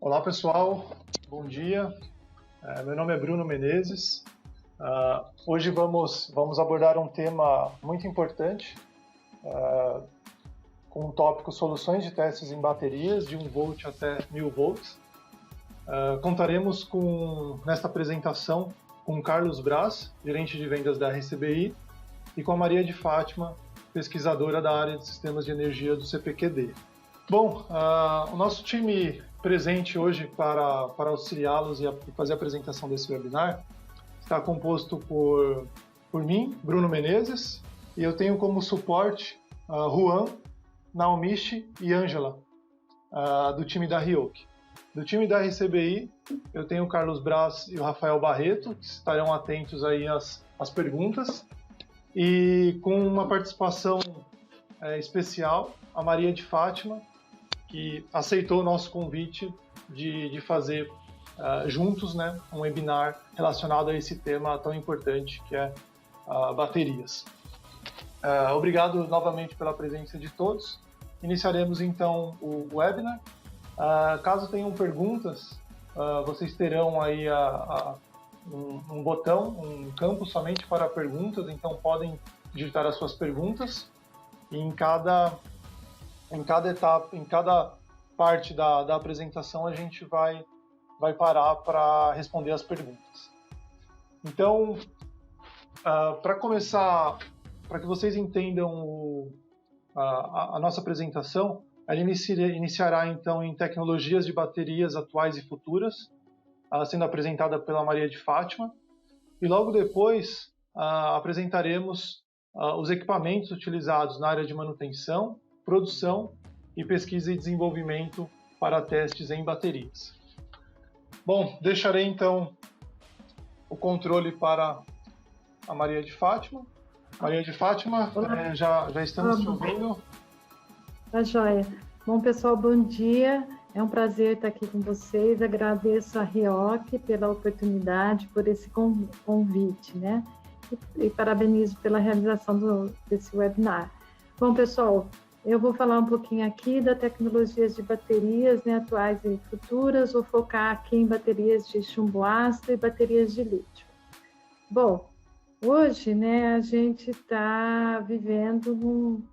Olá pessoal, bom dia. Meu nome é Bruno Menezes. Hoje vamos abordar um tema muito importante, com o tópico soluções de testes em baterias de 1 volt até 1000 volts. Contaremos nesta apresentação com Carlos Braz, gerente de vendas da RCBI, e com a Maria de Fátima, pesquisadora da área de sistemas de energia do CPQD. Bom, o nosso time presente hoje para auxiliá-los e fazer a apresentação desse webinar está composto por mim, Bruno Menezes, e eu tenho como suporte Juan, Naomichi e Ângela, do time da Ryoki. Do time da RCBI, eu tenho o Carlos Braz e o Rafael Barreto, que estarão atentos aí às perguntas, e com uma participação especial, a Maria de Fátima, que aceitou o nosso convite de fazer juntos, né, um webinar relacionado a esse tema tão importante que é baterias. Obrigado novamente pela presença de todos. Iniciaremos então o webinar. Caso tenham perguntas, vocês terão aí um botão, um campo somente para perguntas, então podem digitar as suas perguntas e em cada etapa, em cada parte da apresentação, a gente vai parar para responder as perguntas. Então, para começar, para que vocês entendam a nossa apresentação, ela iniciará então em tecnologias de baterias atuais e futuras, sendo apresentada pela Maria de Fátima, e logo depois apresentaremos os equipamentos utilizados na área de manutenção, produção e pesquisa e desenvolvimento para testes em baterias. Bom, deixarei então o controle para a Maria de Fátima. Maria de Fátima, já estamos te ouvindo. Tá joia. Bom, pessoal, bom dia. É um prazer estar aqui com vocês. Agradeço a Ryoki pela oportunidade, por esse convite, né? E parabenizo pela realização desse webinar. Bom, pessoal, eu vou falar um pouquinho aqui das tecnologias de baterias, né, atuais e futuras. Vou focar aqui em baterias de chumbo ácido e baterias de lítio. Bom, hoje, né, a gente está vivendo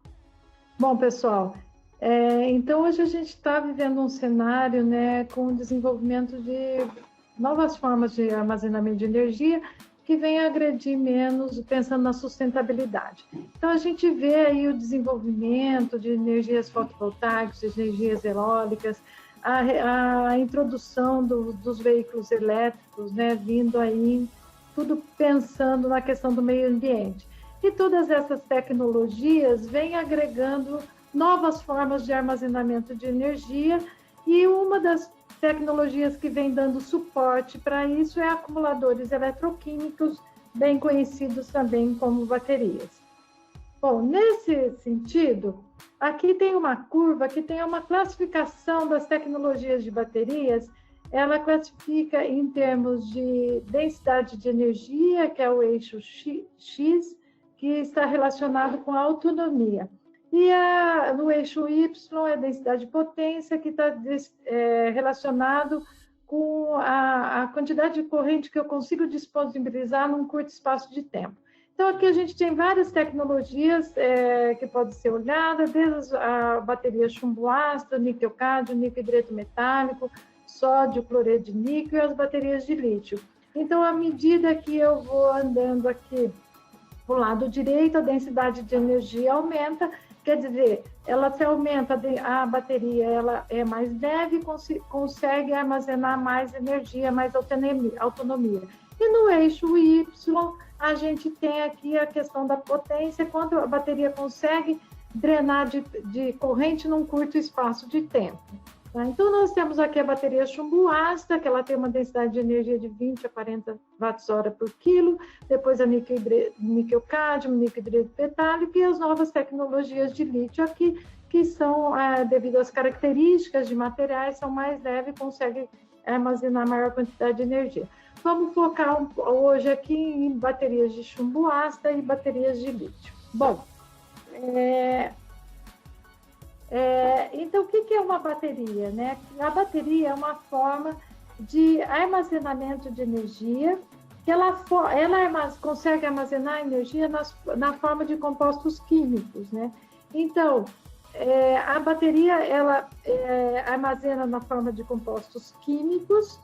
Bom, pessoal, então hoje a gente está vivendo um cenário, né, com o desenvolvimento de novas formas de armazenamento de energia que vem agredir menos, pensando na sustentabilidade. Então, a gente vê aí o desenvolvimento de energias fotovoltaicas, de energias eólicas, a introdução dos veículos elétricos, né, vindo aí, tudo pensando na questão do meio ambiente. E todas essas tecnologias vêm agregando novas formas de armazenamento de energia, e uma das tecnologias que vem dando suporte para isso é acumuladores eletroquímicos, bem conhecidos também como baterias. Bom, nesse sentido, aqui tem uma curva que tem uma classificação das tecnologias de baterias. Ela classifica em termos de densidade de energia, que é o eixo X, que está relacionado com a autonomia. E no eixo Y é a densidade de potência, que está relacionado com a quantidade de corrente que eu consigo disponibilizar num curto espaço de tempo. Então, aqui a gente tem várias tecnologias que podem ser olhadas, desde a bateria chumbo ácido, níquel-cádmio, níquel-hidreto metálico, sódio, cloreto de níquel e as baterias de lítio. Então, à medida que eu vou andando aqui para o lado direito, a densidade de energia aumenta. Quer dizer, ela se aumenta, a bateria ela é mais leve, consegue armazenar mais energia, mais autonomia. E no eixo Y, a gente tem aqui a questão da potência, quanto a bateria consegue drenar de corrente num curto espaço de tempo. Tá? Então, nós temos aqui a bateria chumbo ácida, que ela tem uma densidade de energia de 20 a 40 watts-hora por quilo, depois a níquel-cádmio, níquel-hidreto metálico e as novas tecnologias de lítio aqui, que são, devido às características de materiais, são mais leves e conseguem armazenar maior quantidade de energia. Vamos focar hoje aqui em baterias de chumbo ácido e baterias de lítio. Bom, Então, o que é uma bateria, né? A bateria é uma forma de armazenamento de energia, que ela consegue armazenar energia na forma de compostos químicos, né? Então, a bateria, ela armazena na forma de compostos químicos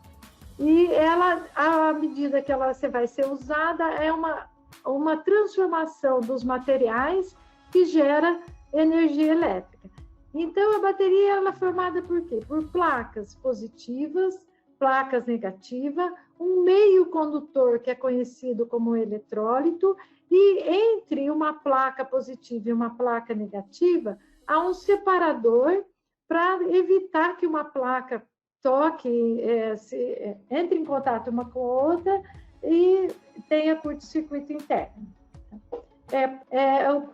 e ela, à medida que ela vai ser usada, é uma transformação dos materiais que gera energia elétrica. Então, a bateria ela é formada por quê? Por placas positivas, placas negativas, um meio condutor que é conhecido como eletrólito, e entre uma placa positiva e uma placa negativa, há um separador para evitar que uma placa entre em contato uma com a outra e tenha curto-circuito interno.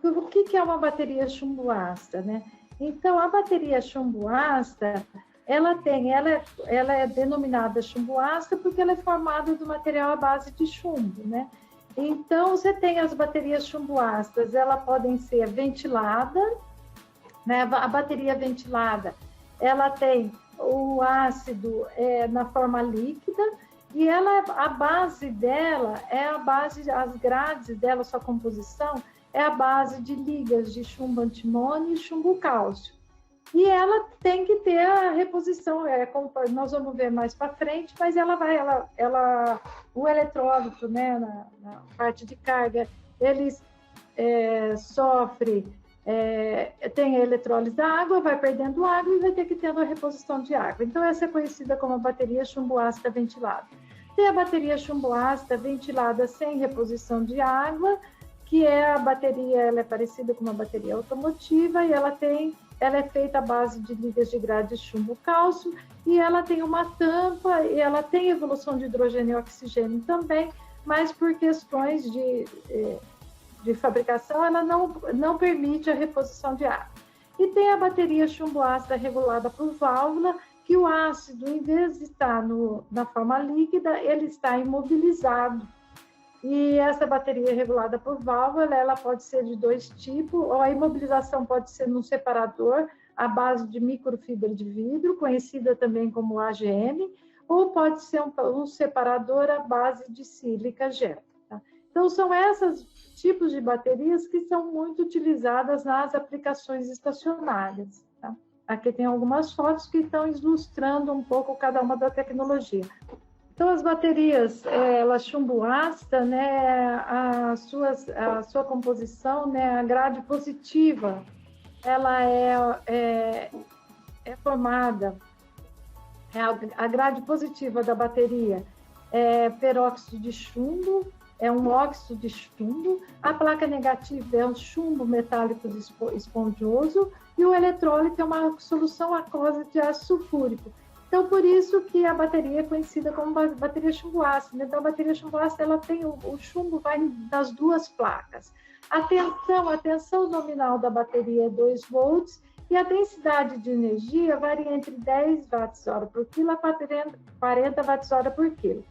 O que é uma bateria chumbo ácida, né? Então, a bateria chumbo ácida, ela é denominada chumbo ácida porque ela é formada do material à base de chumbo, né? Então, você tem as baterias chumbo ácidas, elas podem ser ventiladas, né? A bateria ventilada, ela tem o ácido na forma líquida, e a base dela as grades dela, sua composição, é a base de ligas de chumbo antimônio e chumbo cálcio. E ela tem que ter a reposição, como nós vamos ver mais para frente, mas o eletrólito, né, na parte de carga, ele tem a eletrólise da água, vai perdendo água e vai ter que ter a reposição de água. Então, essa é conhecida como a bateria chumbo ácida ventilada. Tem a bateria chumbo ácida ventilada sem reposição de água, que a bateria, ela é parecida com uma bateria automotiva, e ela é feita à base de ligas de grade de chumbo cálcio, e ela tem uma tampa, e ela tem evolução de hidrogênio e oxigênio também, mas por questões de fabricação, ela não permite a reposição de água. E tem a bateria chumbo ácida regulada por válvula, que o ácido, em vez de estar na forma líquida, ele está imobilizado. E essa bateria regulada por válvula, ela pode ser de dois tipos, ou a imobilização pode ser num separador à base de microfibra de vidro, conhecida também como AGM, ou pode ser um separador à base de sílica gel. Tá? Então, são esses tipos de baterias que são muito utilizadas nas aplicações estacionárias. Tá? Aqui tem algumas fotos que estão ilustrando um pouco cada uma da tecnologia. Então, as baterias, ela chumbo ácida, né, a sua composição, né, a grade positiva, ela é formada, a grade positiva da bateria é peróxido de chumbo, é um óxido de chumbo, a placa negativa é um chumbo metálico esponjoso e o eletrólito é uma solução aquosa de ácido sulfúrico. Então, por isso que a bateria é conhecida como bateria chumbo ácida. Então, a bateria chumbo ácida, ela tem o chumbo vai das duas placas. A tensão nominal da bateria é 2 volts e a densidade de energia varia entre 10 watts-hora por quilo a 40 watts-hora por quilo.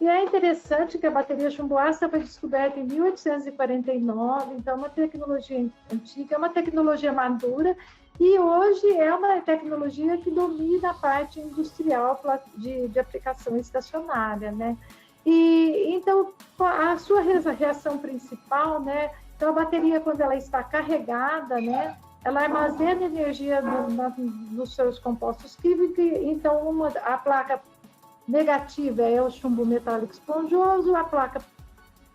E é interessante que a bateria chumbo ácida foi descoberta em 1849, então é uma tecnologia antiga, é uma tecnologia madura, e hoje é uma tecnologia que domina a parte industrial de aplicação estacionária, né? E então a sua reação principal, né? Então a bateria, quando ela está carregada, né? Ela armazena energia nos seus compostos químicos. Então a placa negativa é o chumbo metálico esponjoso, a placa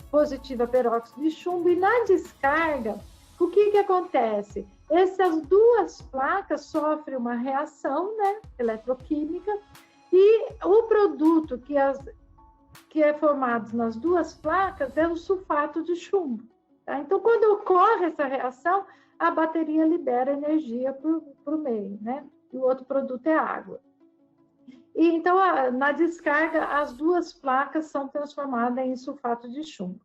positiva é peróxido de chumbo, e na descarga, o que acontece? Essas duas placas sofrem uma reação, né, eletroquímica, e o produto que é formado nas duas placas é o sulfato de chumbo. Tá? Então, quando ocorre essa reação, a bateria libera energia para o meio, né? E o outro produto é água. E, então, na descarga, as duas placas são transformadas em sulfato de chumbo.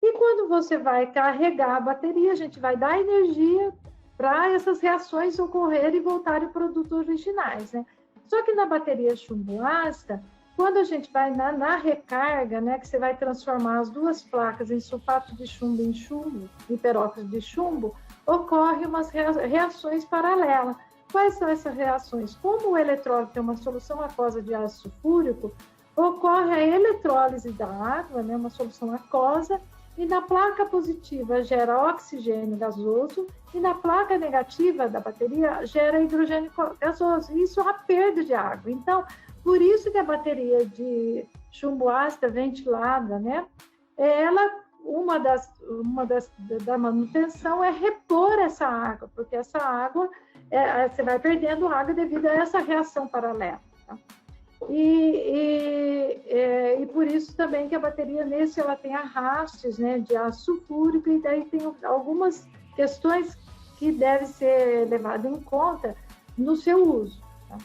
E quando você vai carregar a bateria, a gente vai dar energia para essas reações ocorrerem e voltarem ao produto originais, né? Só que na bateria chumbo ácida, quando a gente vai na recarga, né, que você vai transformar as duas placas em sulfato de chumbo em chumbo, e peróxido de chumbo, ocorrem umas reações paralelas. Quais são essas reações? Como o eletrólito tem uma solução aquosa de ácido sulfúrico, ocorre a eletrólise da água, né, uma solução aquosa, e na placa positiva gera oxigênio gasoso, e na placa negativa da bateria gera hidrogênio gasoso. Isso é uma perda de água. Então, por isso que a bateria de chumbo ácido ventilada, né, uma da manutenção é repor essa água, porque essa água, você vai perdendo água devido a essa reação paralela. Tá? E por isso também que a bateria ela tem arrastes, né, de ácido sulfúrico, e daí tem algumas questões que devem ser levadas em conta no seu uso. Tá?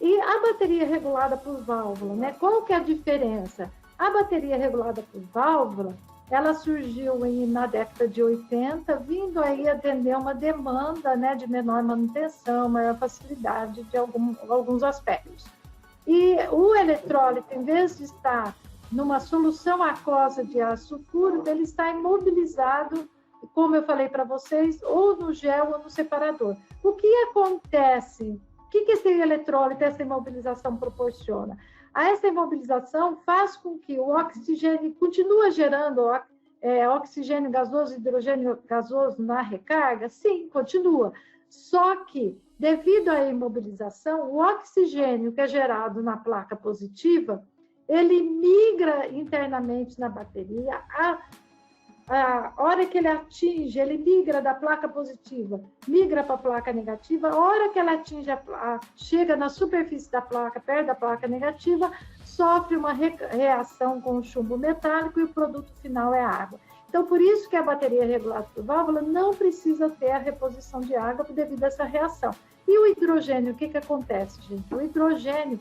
E a bateria regulada por válvula, né, qual que é a diferença? A bateria regulada por válvula, ela surgiu na década de 80, vindo aí atender uma demanda, né, de menor manutenção, maior facilidade de alguns aspectos. E o eletrólito, em vez de estar numa solução aquosa de ácido sulfúrico, ele está imobilizado, como eu falei para vocês, ou no gel ou no separador. O que acontece? O que esse eletrólito, essa imobilização proporciona? Essa imobilização faz com que o oxigênio continue gerando oxigênio gasoso e hidrogênio gasoso na recarga? Sim, continua. Só que, devido à imobilização, o oxigênio que é gerado na placa positiva, ele migra internamente na bateria. A hora que ele atinge, ele migra da placa positiva, migra para a placa negativa. A hora que ela atinge, chega na superfície da placa, perto da placa negativa, sofre uma reação com o chumbo metálico e o produto final é a água. Então, por isso que a bateria regulada por válvula não precisa ter a reposição de água devido a essa reação. E o hidrogênio, o que acontece, gente? O hidrogênio,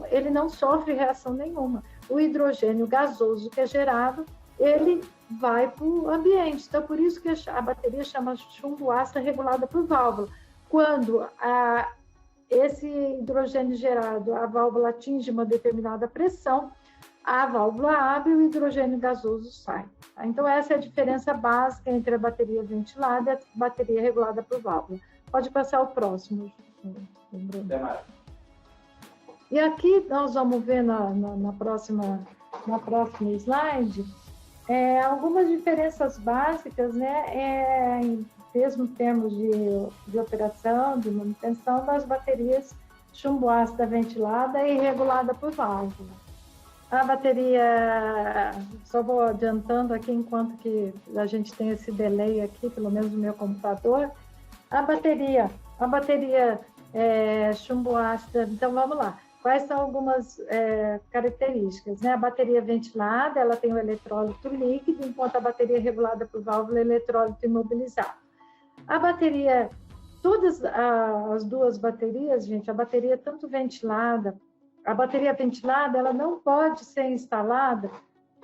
ele não sofre reação nenhuma. O hidrogênio gasoso que é gerado, ele vai para o ambiente. Então, por isso que a bateria chama chumbo ácido regulada por válvula. Quando esse hidrogênio gerado, a válvula atinge uma determinada pressão, a válvula abre e o hidrogênio gasoso sai. Tá? Então, essa é a diferença básica entre a bateria ventilada e a bateria regulada por válvula. Pode passar o próximo, Bruno. E aqui nós vamos ver na próxima slide algumas diferenças básicas, né, mesmo em termos de operação, de manutenção das baterias chumbo ácido ventilada e regulada por válvula. A bateria, só vou adiantando aqui enquanto que a gente tem esse delay aqui, pelo menos no meu computador. A bateria chumbo ácido, então vamos lá. Quais são algumas características? Né? A bateria ventilada, ela tem o eletrólito líquido, enquanto a bateria regulada por válvula é eletrólito imobilizado. A bateria, todas as duas baterias, gente, a bateria tanto ventilada, a bateria ventilada, ela não pode ser instalada,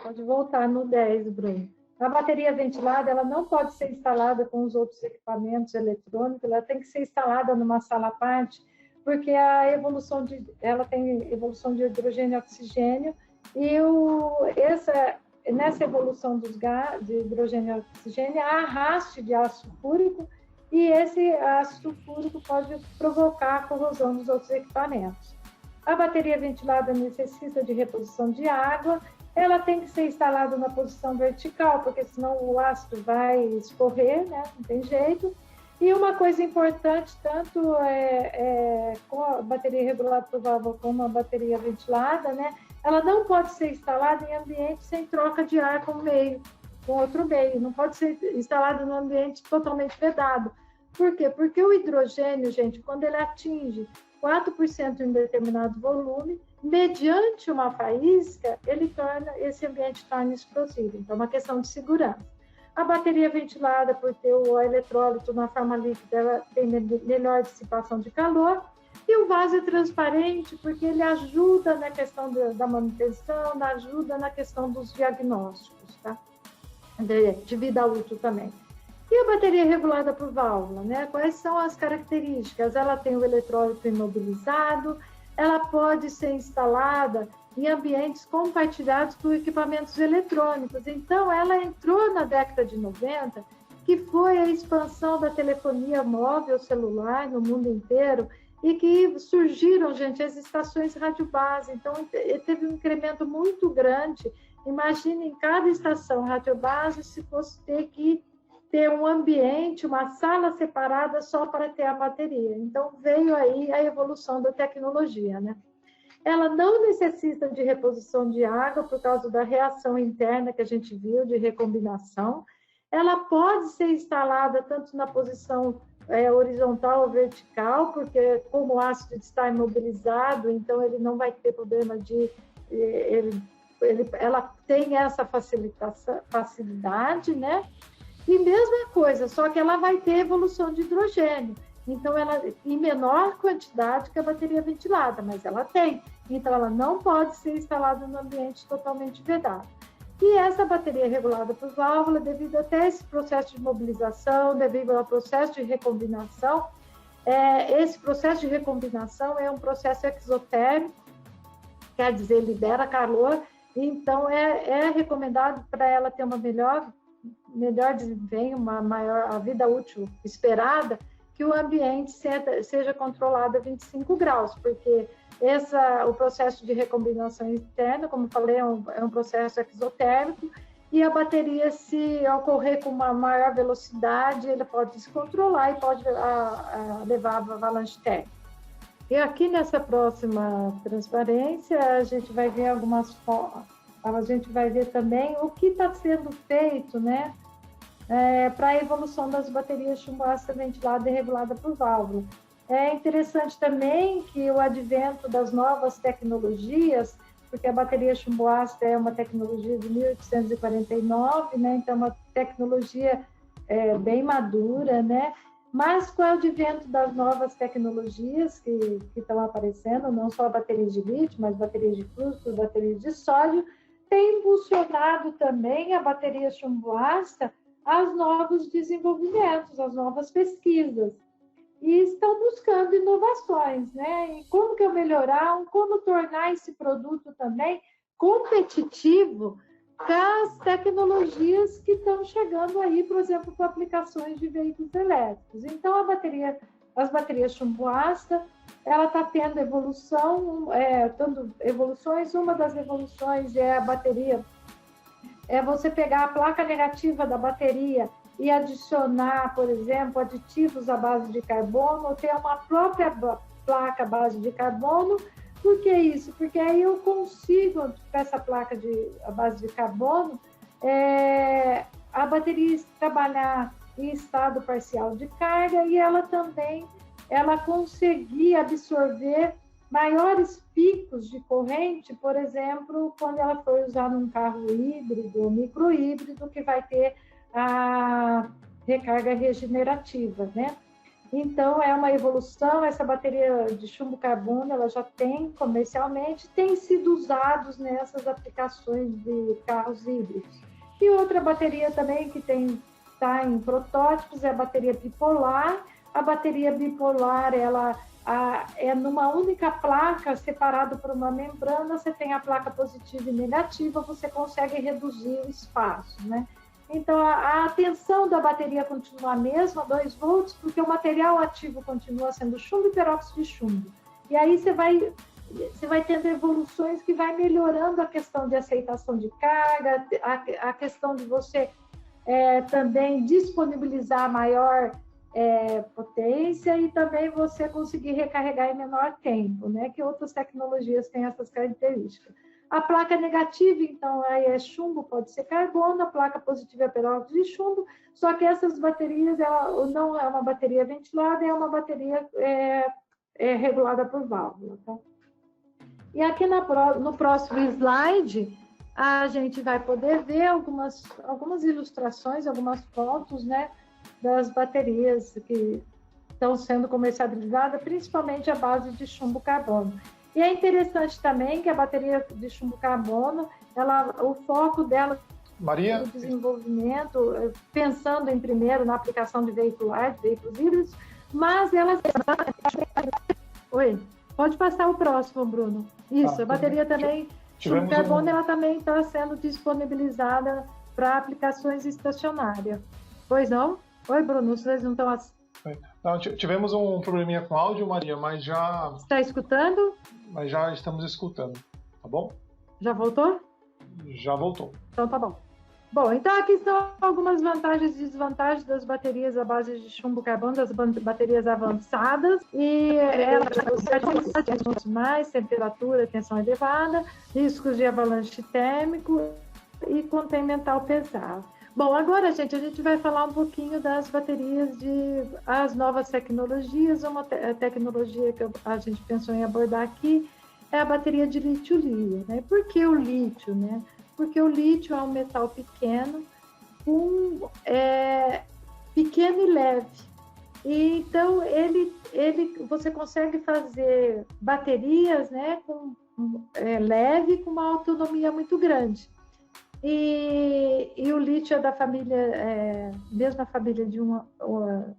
pode voltar no 10, Bruno. A bateria ventilada, ela não pode ser instalada com os outros equipamentos eletrônicos, ela tem que ser instalada numa sala à parte, porque ela tem evolução de hidrogênio e oxigênio, e nessa evolução dos gases de hidrogênio e oxigênio, há arraste de ácido sulfúrico, e esse ácido sulfúrico pode provocar a corrosão dos outros equipamentos. A bateria ventilada necessita de reposição de água, ela tem que ser instalada na posição vertical, porque senão o ácido vai escorrer, né? Não tem jeito. E uma coisa importante, tanto com a bateria regulada por válvula como a bateria ventilada, né? Ela não pode ser instalada em ambiente sem troca de ar com outro meio. Não pode ser instalada num ambiente totalmente vedado. Por quê? Porque o hidrogênio, gente, quando ele atinge 4% em determinado volume, mediante uma faísca, esse ambiente torna explosivo. Então, é uma questão de segurança. A bateria ventilada, por ter o eletrólito na forma líquida, ela tem melhor dissipação de calor. E o vaso é transparente, porque ele ajuda na questão da manutenção, ajuda na questão dos diagnósticos, tá? De vida útil também. E a bateria regulada por válvula, né? Quais são as características? Ela tem o eletrólito imobilizado, ela pode ser instalada em ambientes compartilhados por equipamentos eletrônicos. Então, ela entrou na década de 90, que foi a expansão da telefonia móvel celular no mundo inteiro e que surgiram, gente, as estações radiobase. Então, teve um incremento muito grande. Imagine em cada estação radiobase se fosse ter que ter um ambiente, uma sala separada só para ter a bateria. Então, veio aí a evolução da tecnologia, né? Ela não necessita de reposição de água por causa da reação interna que a gente viu de recombinação. Ela pode ser instalada tanto na posição horizontal ou vertical, porque como o ácido está imobilizado, então ele não vai ter problema de... ela tem essa facilidade, né? E mesma coisa, só que ela vai ter evolução de hidrogênio. Então, ela em menor quantidade que a bateria ventilada, mas ela tem. Então, ela não pode ser instalada no ambiente totalmente vedado. E essa bateria é regulada por válvula, devido até esse processo de mobilização, devido ao processo de recombinação. Esse processo de recombinação é um processo exotérmico, quer dizer, libera calor. Então, é recomendado para ela ter uma melhor desempenho, uma maior a vida útil esperada, que o ambiente seja controlado a 25 graus, porque o processo de recombinação interna, como falei, é um processo exotérmico, e a bateria, se ocorrer com uma maior velocidade, ele pode se controlar e pode levar a avalanche térmica. E aqui nessa próxima transparência, a gente vai ver a gente vai ver também o que está sendo feito, né, para a evolução das baterias chumbo ácido ventilada e regulada por válvula. É interessante também que o advento das novas tecnologias, porque a bateria chumbo ácido é uma tecnologia de 1849, né, então é uma tecnologia bem madura, né, mas com o advento das novas tecnologias que estão aparecendo, não só baterias de lítio, mas baterias de fósforo, baterias de sódio, tem impulsionado também a bateria chumbo ácida aos novos desenvolvimentos, às novas pesquisas. E estão buscando inovações, né? E como que eu melhorar, como tornar esse produto também competitivo com as tecnologias que estão chegando aí, por exemplo, com aplicações de veículos elétricos. Então, as baterias chumbo ácida, ela está tendo evoluções. Uma das evoluções é a bateria, você pegar a placa negativa da bateria e adicionar, por exemplo, aditivos à base de carbono, ou ter uma própria placa à base de carbono. Por que isso? Porque aí eu consigo, com essa placa à base de carbono, a bateria trabalhar em estado parcial de carga e ela também conseguir absorver maiores picos de corrente, por exemplo, quando ela for usar num carro híbrido ou microhíbrido, que vai ter a recarga regenerativa, né? Então, é uma evolução. Essa bateria de chumbo carbono, ela já tem comercialmente, tem sido usados nessas aplicações de carros híbridos. E outra bateria também que está em protótipos é a bateria bipolar. A bateria bipolar, ela é numa única placa, separado por uma membrana, você tem a placa positiva e negativa, você consegue reduzir o espaço, né? Então, a tensão da bateria continua a mesma, 2 volts, porque o material ativo continua sendo chumbo e peróxido de chumbo. E aí você vai tendo evoluções que vai melhorando a questão de aceitação de carga, a questão de você também disponibilizar maior potência e também você conseguir recarregar em menor tempo, né? Que outras tecnologias têm essas características. A placa negativa, então, aí é chumbo, pode ser carbono, a placa positiva é peróxido de chumbo, só que essas baterias, ela não é uma bateria ventilada, é uma bateria regulada por válvula, tá? E aqui no próximo slide, a gente vai poder ver algumas ilustrações, algumas fotos, né, das baterias que estão sendo comercializadas, principalmente à base de chumbo carbono. E é interessante também que a bateria de chumbo carbono, o foco dela Maria, o desenvolvimento, pensando primeiro na aplicação de veículos híbridos, mas ela... Oi, pode passar o próximo, Bruno. Isso, a bateria também, chumbo carbono, ela também está sendo disponibilizada para aplicações estacionárias. Pois não? Oi, Bruno, vocês não estão... Não, tivemos um probleminha com áudio, Maria, Está escutando? mas já estamos escutando, tá bom? Já voltou? Já voltou. Então tá bom. Bom, então aqui estão algumas vantagens e desvantagens das baterias à base de chumbo carbono, das baterias avançadas, e elas mais temperatura, tensão elevada, riscos de avalanche térmico e contém metal pesado. Bom, agora, gente, a gente vai falar um pouquinho das baterias as novas tecnologias. Uma tecnologia que a gente pensou em abordar aqui é a bateria de lítio-íon, né? Por que o lítio, né? Porque o lítio é um metal pequeno, pequeno e leve. E, então, você consegue fazer baterias, né, leve com uma autonomia muito grande. E o lítio é da família, mesma família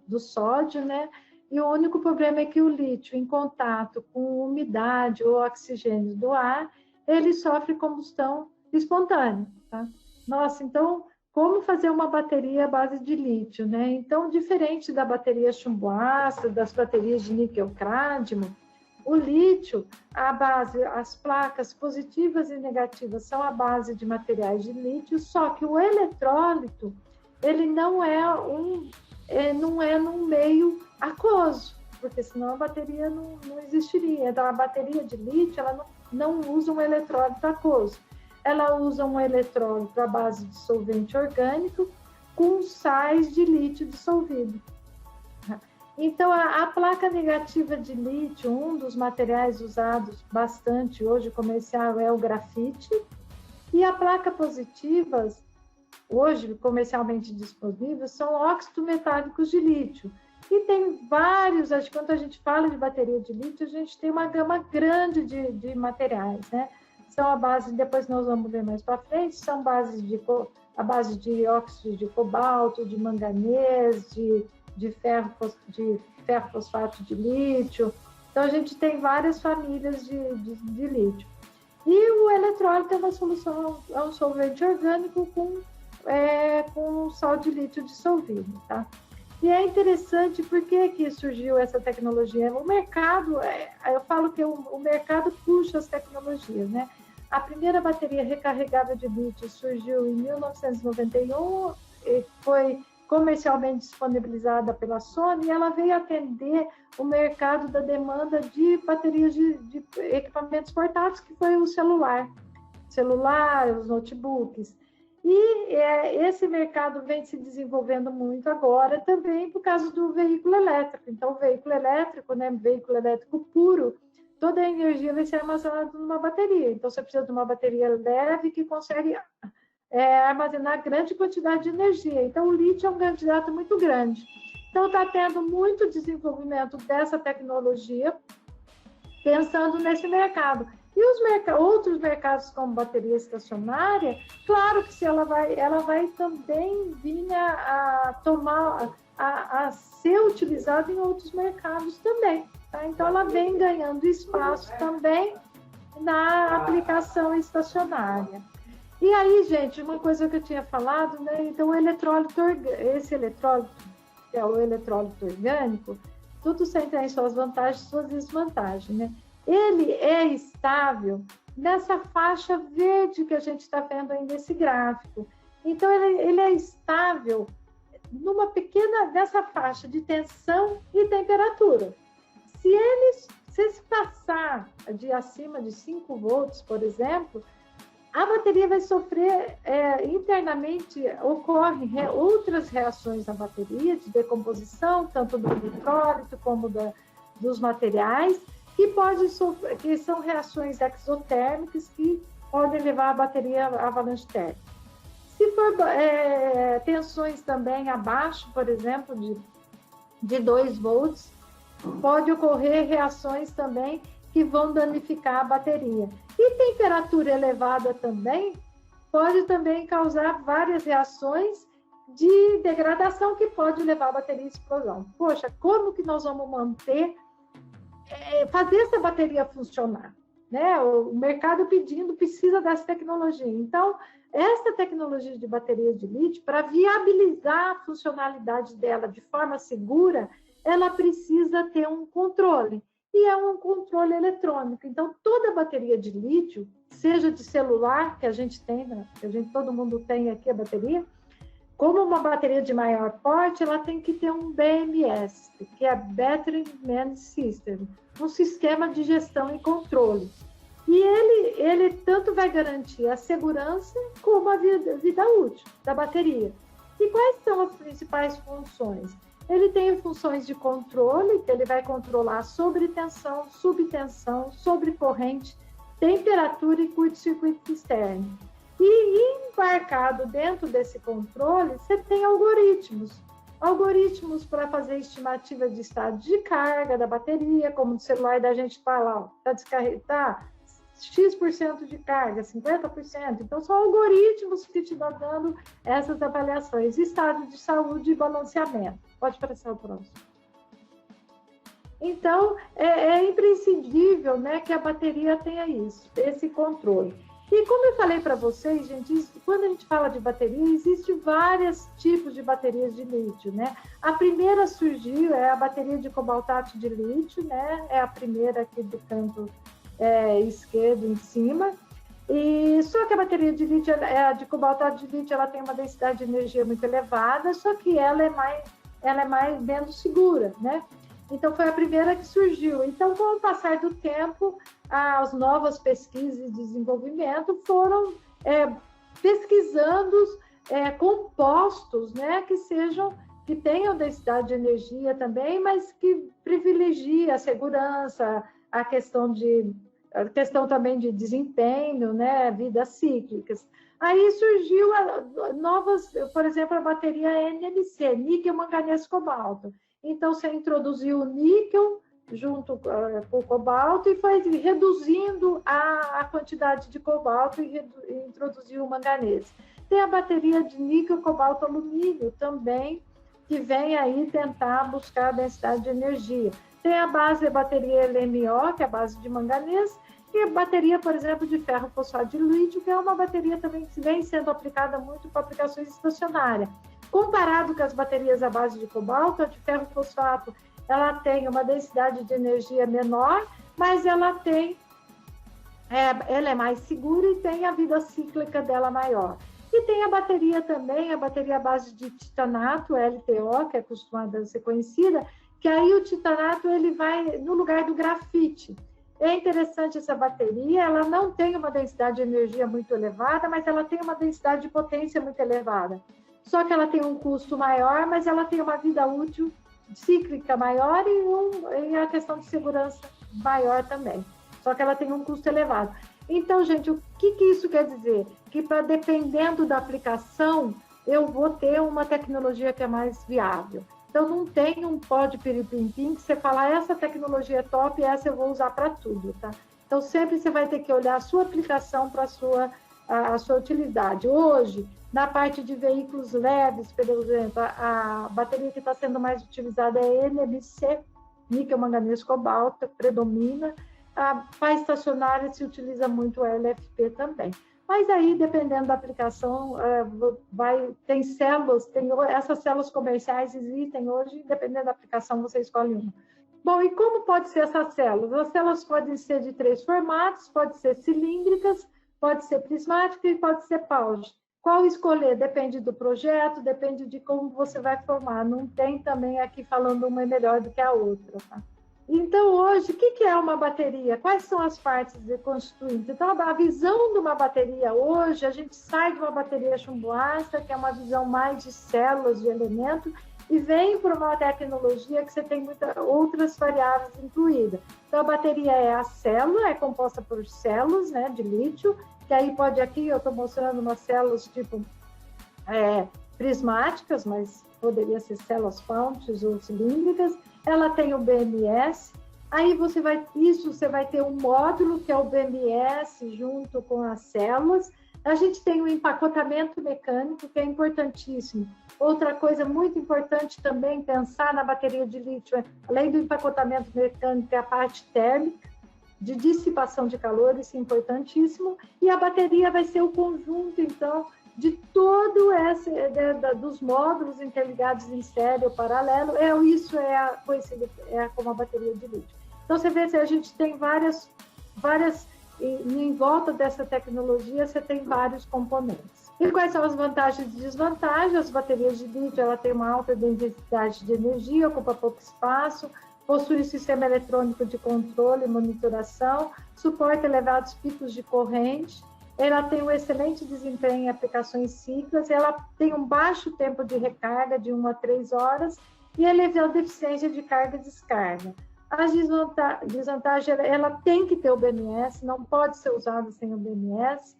do sódio, né? E o único problema é que o lítio, em contato com umidade ou oxigênio do ar, ele sofre combustão espontânea, tá? Nossa, então, como fazer uma bateria à base de lítio, né? Então, diferente da bateria chumbo ácido, das baterias de níquel-cádmio, o lítio, as placas positivas e negativas são a base de materiais de lítio, só que o eletrólito, ele não é num meio aquoso, porque senão a bateria não existiria. Então, a bateria de lítio, ela não usa um eletrólito aquoso. Ela usa um eletrólito à base de solvente orgânico com sais de lítio dissolvido. Então, a placa negativa de lítio, um dos materiais usados bastante hoje comercial é o grafite, e a placa positiva, hoje comercialmente disponíveis, são óxidos metálicos de lítio. E tem vários, quando a gente fala de bateria de lítio, a gente tem uma gama grande de materiais, né? São a base, depois nós vamos ver mais para frente, são a base de óxido de cobalto, de manganês, de ferro fosfato de lítio. Então, a gente tem várias famílias de lítio. E o eletrólito é uma solução, é um solvente orgânico com sal de lítio dissolvido, tá? E é interessante porque surgiu essa tecnologia. O mercado, eu falo que o mercado puxa as tecnologias, né? A primeira bateria recarregável de lítio surgiu em 1991 e foi comercialmente disponibilizada pela Sony, e ela veio atender o mercado da demanda de baterias de equipamentos portáteis, que foi o celular, os notebooks. E esse mercado vem se desenvolvendo muito agora também por causa do veículo elétrico. Então, o veículo elétrico, né, veículo elétrico puro, toda a energia vai ser armazenada numa bateria. Então, você precisa de uma bateria leve que consegue armazenar grande quantidade de energia. Então, o lítio é um candidato muito grande. Então, está tendo muito desenvolvimento dessa tecnologia, pensando nesse mercado. E outros mercados, como bateria estacionária, claro que ela vai também vir a ser utilizada em outros mercados também. Tá? Então, ela vem ganhando espaço também na aplicação estacionária. E aí, gente, uma coisa que eu tinha falado, né? Então, esse eletrólito, que é o eletrólito orgânico, tudo sem ter suas vantagens e suas desvantagens, né? Ele é estável nessa faixa verde que a gente está vendo aí nesse gráfico. Então, ele é estável nessa faixa de tensão e temperatura. Se passar acima de 5 volts, por exemplo, a bateria vai sofrer internamente, ocorrem outras reações na bateria de decomposição, tanto do eletrólito como dos materiais, que são reações exotérmicas que podem levar a bateria a avalanche térmica. Se for tensões também abaixo, por exemplo, de 2 volts, pode ocorrer reações também que vão danificar a bateria. E temperatura elevada também pode também causar várias reações de degradação que pode levar a bateria à explosão. Poxa, como que nós vamos fazer essa bateria funcionar? né? O mercado precisa dessa tecnologia. Então, essa tecnologia de bateria de lítio, para viabilizar a funcionalidade dela de forma segura, ela precisa ter um controle, e é um controle eletrônico. Então, toda bateria de lítio, seja de celular, que a gente tem, né? Todo mundo tem aqui a bateria, como uma bateria de maior porte, ela tem que ter um BMS, que é Battery Management System, um sistema de gestão e controle. E ele tanto vai garantir a segurança como a vida útil da bateria. E quais são as principais funções? Ele tem funções de controle, que ele vai controlar sobretensão, subtensão, sobrecorrente, temperatura e curto-circuito externo. E embarcado dentro desse controle, você tem algoritmos. Algoritmos para fazer estimativa de estado de carga da bateria, como no celular da gente fala, está descarregado, X% de carga, 50%. Então, são algoritmos que te dão dando essas avaliações. Estado de saúde e balanceamento. Pode passar o próximo. Então, é imprescindível, né, que a bateria tenha isso, esse controle. E como eu falei para vocês, gente, quando a gente fala de bateria, existem vários tipos de baterias de lítio, né? A primeira surgiu, é a bateria de cobaltato de lítio, né? É a primeira aqui do canto esquerdo em cima. E só que a bateria de lítio, de cobaltato de lítio, ela tem uma densidade de energia muito elevada, só que ela é menos segura, né? Então, foi a primeira que surgiu. Então, com o passar do tempo, as novas pesquisas e desenvolvimento foram pesquisando compostos, né, que tenham densidade de energia também, mas que privilegiem a segurança, a questão também de desempenho, né, vidas cíclicas. Aí surgiu novas, por exemplo, a bateria NMC, níquel, manganês, cobalto. Então, você introduziu o níquel junto com o cobalto e foi reduzindo a quantidade de cobalto e introduziu o manganês. Tem a bateria de níquel, cobalto, alumínio também, que vem aí tentar buscar a densidade de energia. Tem a base da bateria LMO, que é a base de manganês, e a bateria, por exemplo, de ferro fosfato de lítio, que é uma bateria também que vem sendo aplicada muito para aplicações estacionárias. Comparado com as baterias à base de cobalto, a de ferro fosfato, ela tem uma densidade de energia menor, mas ela é mais segura e tem a vida cíclica dela maior. E tem a bateria também, a bateria à base de titanato, LTO, que é acostumada a ser conhecida, que aí o titanato ele vai no lugar do grafite. É interessante essa bateria, ela não tem uma densidade de energia muito elevada, mas ela tem uma densidade de potência muito elevada. Só que ela tem um custo maior, mas ela tem uma vida útil cíclica maior e a questão de segurança maior também. Só que ela tem um custo elevado. Então, gente, o que isso quer dizer? Que dependendo da aplicação, eu vou ter uma tecnologia que é mais viável. Então, não tem um pó de piripim-pim que você fala, essa tecnologia é top e essa eu vou usar para tudo, tá? Então, sempre você vai ter que olhar a sua aplicação para a sua utilidade. Hoje, na parte de veículos leves, por exemplo, a bateria que está sendo mais utilizada é NMC, níquel, manganês, cobalto, predomina. Para estacionária se utiliza muito o LFP também. Mas aí, dependendo da aplicação, tem células, essas células comerciais existem hoje, dependendo da aplicação, você escolhe uma. Bom, e como pode ser essas células? As células podem ser de 3 formatos, pode ser cilíndricas, pode ser prismática e pode ser pouch. Qual escolher? Depende do projeto, depende de como você vai formar. Não tem também aqui falando uma é melhor do que a outra, tá? Então, hoje, o que é uma bateria? Quais são as partes constituintes? Então, a visão de uma bateria hoje, a gente sai de uma bateria chumbo ácido, que é uma visão mais de células, de elementos, e vem para uma tecnologia que você tem outras variáveis incluídas. Então, a bateria a célula, é composta por células, né, de lítio, que aí pode aqui, eu estou mostrando umas células tipo prismáticas, mas poderia ser células pouches ou cilíndricas. Ela tem o BMS, aí você vai ter um módulo que é o BMS junto com as células. A gente tem o empacotamento mecânico, que é importantíssimo. Outra coisa muito importante também pensar na bateria de lítio, além do empacotamento mecânico, é a parte térmica, de dissipação de calor, isso é importantíssimo, e a bateria vai ser o conjunto, então, de todo esse, dos módulos interligados em série ou paralelo, isso é conhecido como a bateria de lítio. Então, você vê, a gente tem várias em volta dessa tecnologia, você tem vários componentes. E quais são as vantagens e desvantagens? As baterias de lítio, ela tem uma alta densidade de energia, ocupa pouco espaço, possui sistema eletrônico de controle e monitoração, suporta elevados picos de corrente, ela tem um excelente desempenho em aplicações cíclicas, ela tem um baixo tempo de recarga, de 1 a 3 horas, e elevada eficiência de carga e descarga. A desvantagem, ela tem que ter o BMS, não pode ser usada sem o BMS.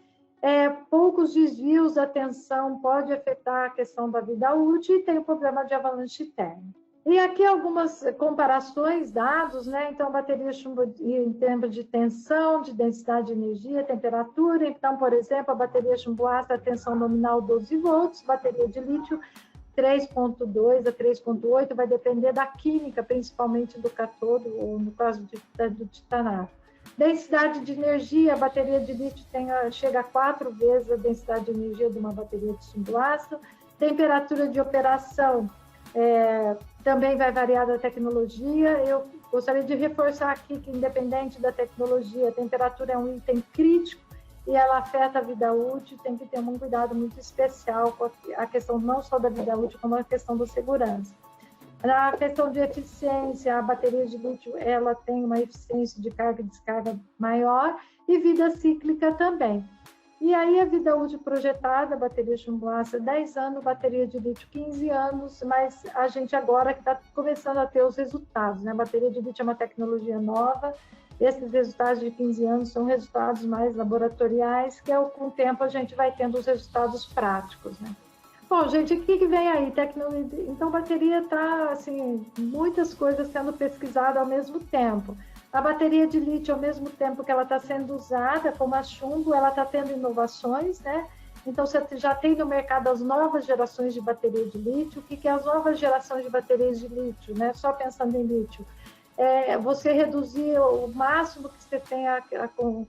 Poucos desvios da tensão pode afetar a questão da vida útil e tem o problema de avalanche térmica. E aqui algumas comparações, dados, né? Então, a bateria chumbo em termos de tensão, de densidade de energia, temperatura. Então, por exemplo, a bateria chumbo ácido, a tensão nominal 12 volts, bateria de lítio 3,2 a 3,8, vai depender da química, principalmente do cátodo, ou no caso do titanato. Densidade de energia, a bateria de lítio chega a 4 vezes a densidade de energia de uma bateria de chumbo ácido. Temperatura de operação, também vai variar da tecnologia. Eu gostaria de reforçar aqui que, independente da tecnologia, a temperatura é um item crítico e ela afeta a vida útil, tem que ter um cuidado muito especial com a questão não só da vida útil, como a questão da segurança. Na questão de eficiência, a bateria de lítio ela tem uma eficiência de carga e descarga maior e vida cíclica também. E aí a vida útil projetada, bateria chumbo ácido 10 anos, bateria de lítio 15 anos, mas a gente agora que está começando a ter os resultados, né? A bateria de lítio é uma tecnologia nova, esses resultados de 15 anos são resultados mais laboratoriais, que com o tempo a gente vai tendo os resultados práticos, né? Bom, gente, o que vem aí? Tecnologia. Então, bateria está, assim, muitas coisas sendo pesquisadas ao mesmo tempo. A bateria de lítio, ao mesmo tempo que ela está sendo usada, como a chumbo, ela está tendo inovações, né? Então, você já tem no mercado as novas gerações de bateria de lítio. O que é as novas gerações de baterias de lítio, né? Só pensando em lítio. Você reduzir o máximo que você tem a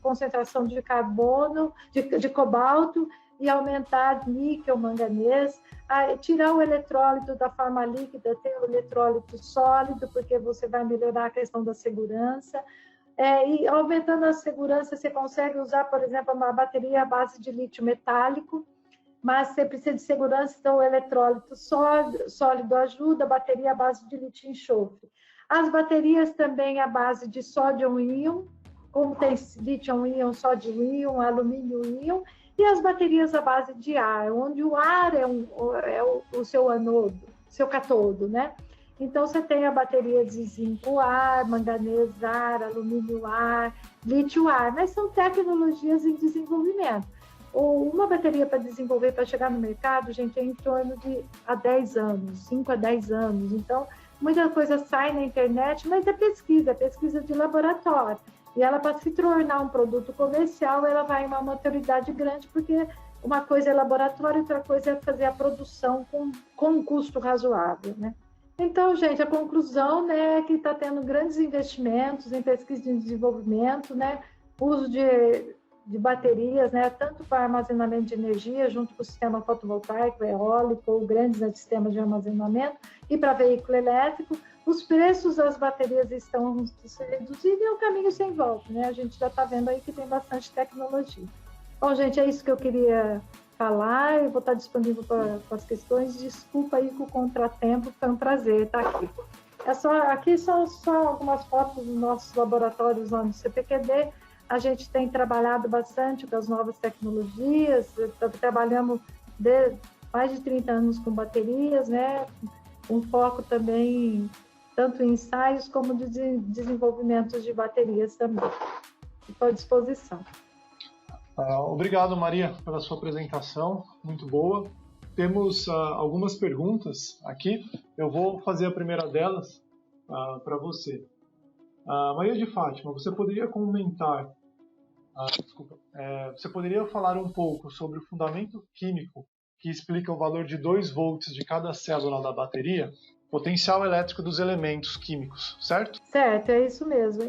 concentração de carbono, de cobalto, e aumentar níquel, manganês, tirar o eletrólito da forma líquida, ter o eletrólito sólido, porque você vai melhorar a questão da segurança. E aumentando a segurança, você consegue usar, por exemplo, uma bateria à base de lítio metálico, mas você precisa de segurança, então o eletrólito sólido ajuda, a bateria à base de lítio enxofre. As baterias também à base de sódio-íon, como tem lítio-íon, sódio-íon, alumínio-íon, e as baterias à base de ar, onde o ar é o seu anodo, seu catodo, né? Então, você tem a bateria de zinco-ar, manganês-ar, alumínio-ar, lítio-ar, mas são tecnologias em desenvolvimento. Uma bateria para desenvolver, para chegar no mercado, gente, é em torno de 10 anos, 5 a 10 anos. Então, muita coisa sai na internet, mas é pesquisa de laboratório. E ela, para se tornar um produto comercial, ela vai em uma maturidade grande, porque uma coisa é laboratório, outra coisa é fazer a produção com um custo razoável, né? Então, gente, a conclusão, né, é que está tendo grandes investimentos em pesquisa e desenvolvimento, né, uso de baterias, né, tanto para armazenamento de energia, junto com o sistema fotovoltaico, eólico, ou grandes sistemas de armazenamento, e para veículo elétrico. Os preços das baterias estão se reduzindo e é um caminho sem volta, né? A gente já está vendo aí que tem bastante tecnologia. Bom, gente, é isso que eu queria falar. Eu vou estar disponível para as questões. Desculpa aí com o contratempo, foi um prazer estar aqui. Aqui são só algumas fotos dos nossos laboratórios lá no CPQD. A gente tem trabalhado bastante com as novas tecnologias, trabalhamos mais de 30 anos com baterias, né? Um foco também tanto em ensaios como de desenvolvimentos de baterias também. Estou à disposição. Obrigado, Maria, pela sua apresentação, muito boa. Temos algumas perguntas aqui. Eu vou fazer a primeira delas para você. Maria de Fátima, você poderia comentar, você poderia falar um pouco sobre o fundamento químico que explica o valor de 2 volts de cada célula da bateria? potencial elétrico dos elementos químicos, certo? Certo, é isso mesmo.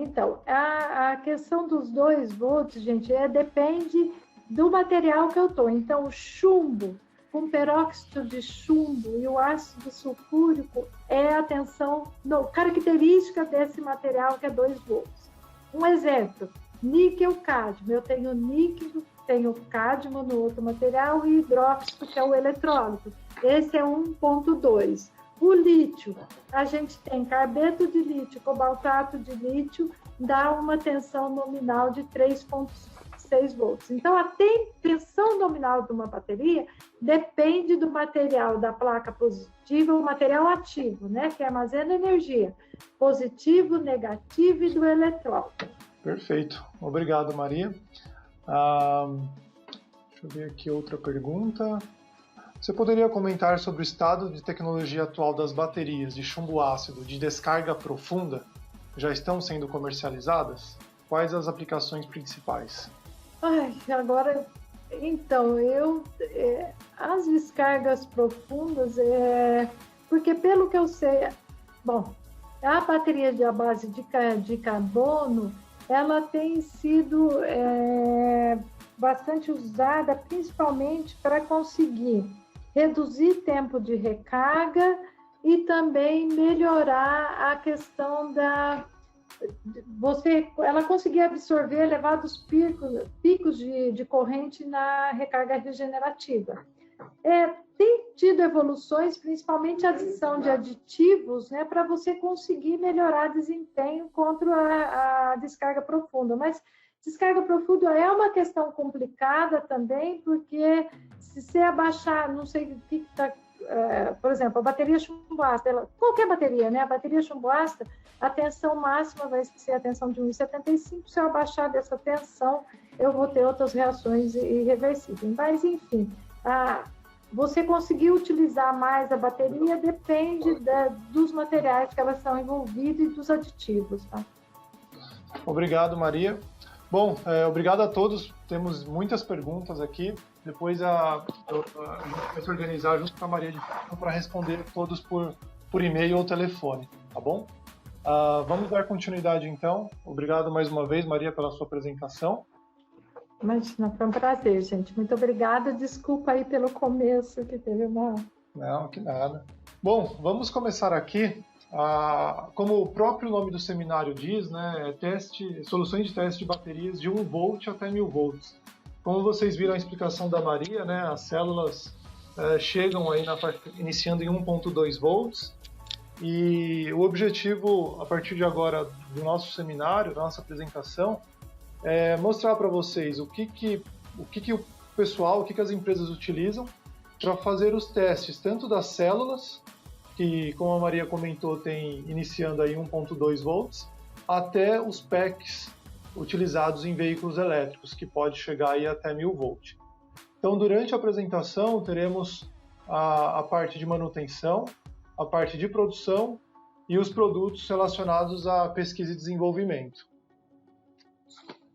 Então, a questão dos 2 volts, gente, depende do material que eu estou. Então, o chumbo, com peróxido de chumbo e o ácido sulfúrico é a tensão característica desse material, que é 2 volts. Um exemplo, níquel-cádmio. Eu tenho níquel, tenho cádmio no outro material e hidróxido, que é o eletrólito. Esse é 1,2. O lítio, a gente tem carbeto de lítio, cobaltato de lítio, dá uma tensão nominal de 3,6 volts. Então, a tensão nominal de uma bateria depende do material da placa positiva, o material ativo, né, que armazena energia, positivo, negativo e do eletrólito. Perfeito. Obrigado, Maria. Deixa eu ver aqui outra pergunta. Você poderia comentar sobre o estado de tecnologia atual das baterias de chumbo ácido de descarga profunda? Já estão sendo comercializadas? Quais as aplicações principais? Agora, então, as descargas profundas, porque pelo que eu sei, bom, a bateria à base de carbono, ela tem sido bastante usada, principalmente para conseguir reduzir tempo de recarga e também melhorar a questão ela conseguir absorver elevados picos de corrente na recarga regenerativa. Tem tido evoluções, principalmente a adição de aditivos, né, para você conseguir melhorar desempenho contra a descarga profunda. Mas descarga profunda é uma questão complicada também, porque se você abaixar, não sei o que está, por exemplo, a bateria chumbo ácido, qualquer bateria, né? A bateria chumbo ácido, a tensão máxima vai ser a tensão de 1,75. Se eu abaixar dessa tensão, eu vou ter outras reações irreversíveis. Mas, enfim, você conseguir utilizar mais a bateria depende dos materiais que elas são envolvidos e dos aditivos, tá? Obrigado, Maria. Bom, obrigado a todos. Temos muitas perguntas aqui. Depois a gente vai se organizar junto com a Maria de Fátima para responder todos por e-mail ou telefone, tá bom? Vamos dar continuidade então. Obrigado mais uma vez, Maria, pela sua apresentação. Imagina, foi um prazer, gente. Muito obrigada. Desculpa aí pelo começo, que teve uma... Não, que nada. Bom, vamos começar aqui. Como o próprio nome do seminário diz, né, soluções de teste de baterias de 1 volt até 1000 volts. Como vocês viram a explicação da Maria, né, as células chegam aí iniciando em 1.2 volts, e o objetivo, a partir de agora, do nosso seminário, da nossa apresentação, é mostrar para vocês o que o pessoal, o que as empresas utilizam para fazer os testes, tanto das células, que, como a Maria comentou, tem iniciando aí 1.2 volts, até os packs utilizados em veículos elétricos, que pode chegar aí até 1000 volts. Então, durante a apresentação, teremos a parte de manutenção, a parte de produção e os produtos relacionados à pesquisa e desenvolvimento.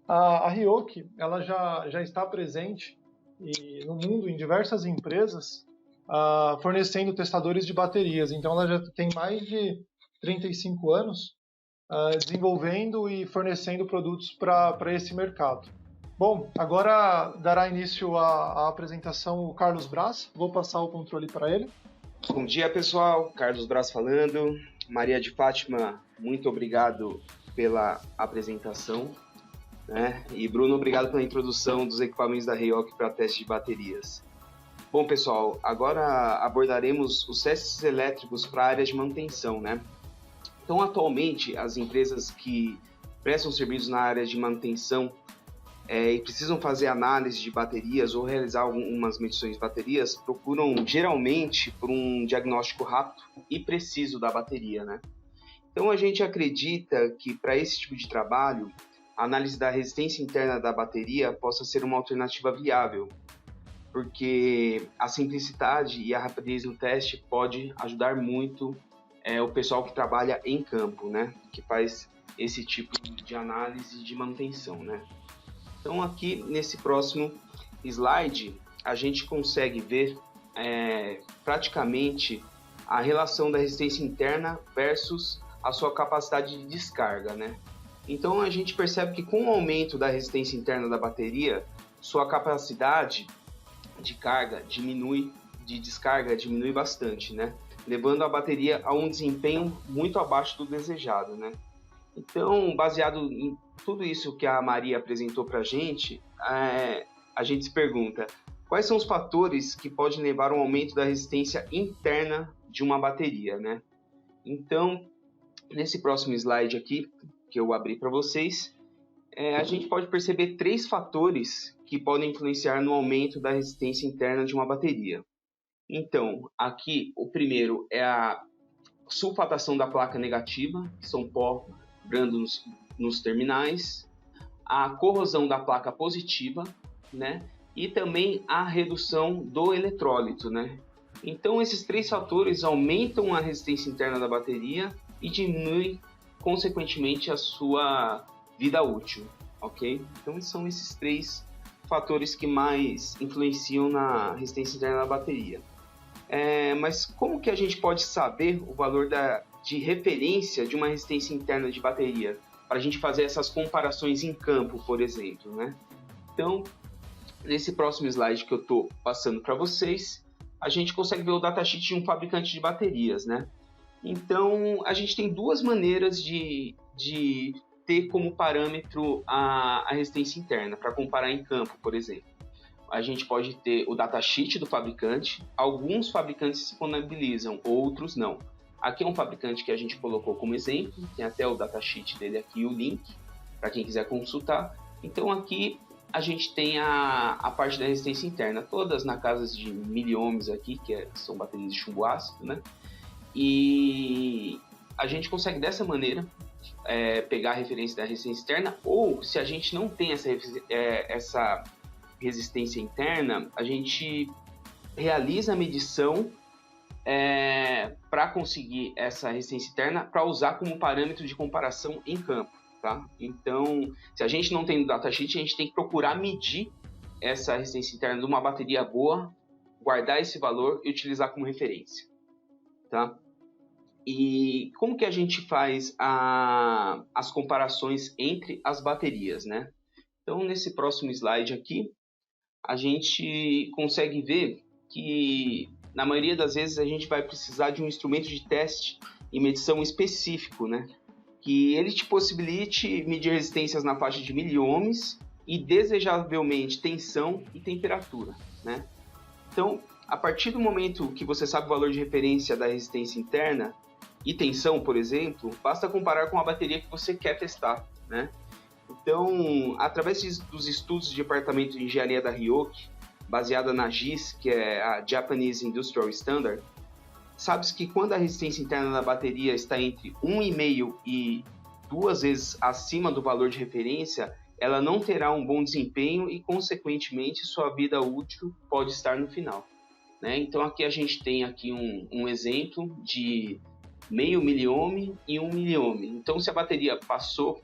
A Ryoki, ela já está presente no mundo em diversas empresas, fornecendo testadores de baterias. Então, ela já tem mais de 35 anos desenvolvendo e fornecendo produtos para esse mercado. Bom, agora dará início à apresentação o Carlos Braz. Vou passar o controle para ele. Bom dia, pessoal. Carlos Braz falando. Maria de Fátima, muito obrigado pela apresentação. Né? E Bruno, obrigado pela introdução dos equipamentos da Ryoki para teste de baterias. Bom, pessoal, agora abordaremos os testes elétricos para áreas de manutenção, né? Então, atualmente, as empresas que prestam serviços na área de manutenção e precisam fazer análise de baterias ou realizar algumas medições de baterias, procuram geralmente por um diagnóstico rápido e preciso da bateria, né? Então, a gente acredita que para esse tipo de trabalho, a análise da resistência interna da bateria possa ser uma alternativa viável, porque a simplicidade e a rapidez no teste pode ajudar muito o pessoal que trabalha em campo, né? Que faz esse tipo de análise de manutenção, né? Então, aqui nesse próximo slide, a gente consegue ver praticamente a relação da resistência interna versus a sua capacidade de descarga, né? Então a gente percebe que com o aumento da resistência interna da bateria, sua capacidade de carga diminui, de descarga diminui bastante, né? Levando a bateria a um desempenho muito abaixo do desejado, né? Então, baseado em tudo isso que a Maria apresentou para a gente se pergunta quais são os fatores que podem levar ao aumento da resistência interna de uma bateria, né? Então, nesse próximo slide aqui, que eu abri para vocês, a gente pode perceber 3 fatores que podem influenciar no aumento da resistência interna de uma bateria. Então, aqui, o primeiro é a sulfatação da placa negativa, que são pó brando nos terminais, a corrosão da placa positiva, né? E também a redução do eletrólito, né? Então, esses 3 fatores aumentam a resistência interna da bateria e diminuem, consequentemente, a sua vida útil, ok? Então, são esses 3 fatores que mais influenciam na resistência interna da bateria. Mas como que a gente pode saber o valor de referência de uma resistência interna de bateria? Para a gente fazer essas comparações em campo, por exemplo, né? Então, nesse próximo slide que eu estou passando para vocês, a gente consegue ver o datasheet de um fabricante de baterias, né? Então, a gente tem 2 maneiras de ter como parâmetro a resistência interna, para comparar em campo, por exemplo. A gente pode ter o datasheet do fabricante, alguns fabricantes disponibilizam, outros não. Aqui é um fabricante que a gente colocou como exemplo, tem até o datasheet dele aqui, o link, para quem quiser consultar. Então aqui a gente tem a parte da resistência interna, todas na casa de miliohms aqui, são baterias de chumbo ácido, né? E a gente consegue dessa maneira pegar a referência da resistência interna, ou se a gente não tem essa resistência interna, a gente realiza a medição para conseguir essa resistência interna para usar como parâmetro de comparação em campo, tá? Então, se a gente não tem no datasheet, a gente tem que procurar medir essa resistência interna de uma bateria boa, guardar esse valor e utilizar como referência, tá? E como que a gente faz as comparações entre as baterias, né? Então, nesse próximo slide aqui, a gente consegue ver que, na maioria das vezes, a gente vai precisar de um instrumento de teste e medição específico, né? Que ele te possibilite medir resistências na faixa de miliohms e, desejavelmente, tensão e temperatura, né? Então, a partir do momento que você sabe o valor de referência da resistência interna e tensão, por exemplo, basta comparar com a bateria que você quer testar, né? Então, através dos estudos do Departamento de Engenharia da RIOC, baseada na JIS, que é a Japanese Industrial Standard, sabe-se que quando a resistência interna da bateria está entre 1,5 e 2 vezes acima do valor de referência, ela não terá um bom desempenho e, consequentemente, sua vida útil pode estar no final, né? Então, aqui a gente tem aqui um exemplo de meio miliohm e 1 miliohm. Então, se a bateria passou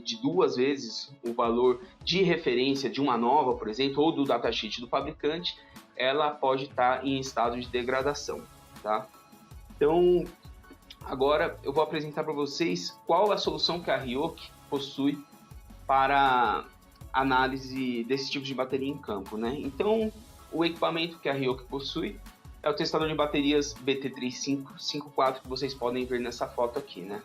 de 2 vezes o valor de referência de uma nova, por exemplo, ou do datasheet do fabricante, ela pode estar em estado de degradação, tá? Então, agora eu vou apresentar para vocês qual a solução que a RIOC possui para análise desse tipo de bateria em campo, né? Então, o equipamento que a RIOC possui é o testador de baterias BT3554 que vocês podem ver nessa foto aqui, né?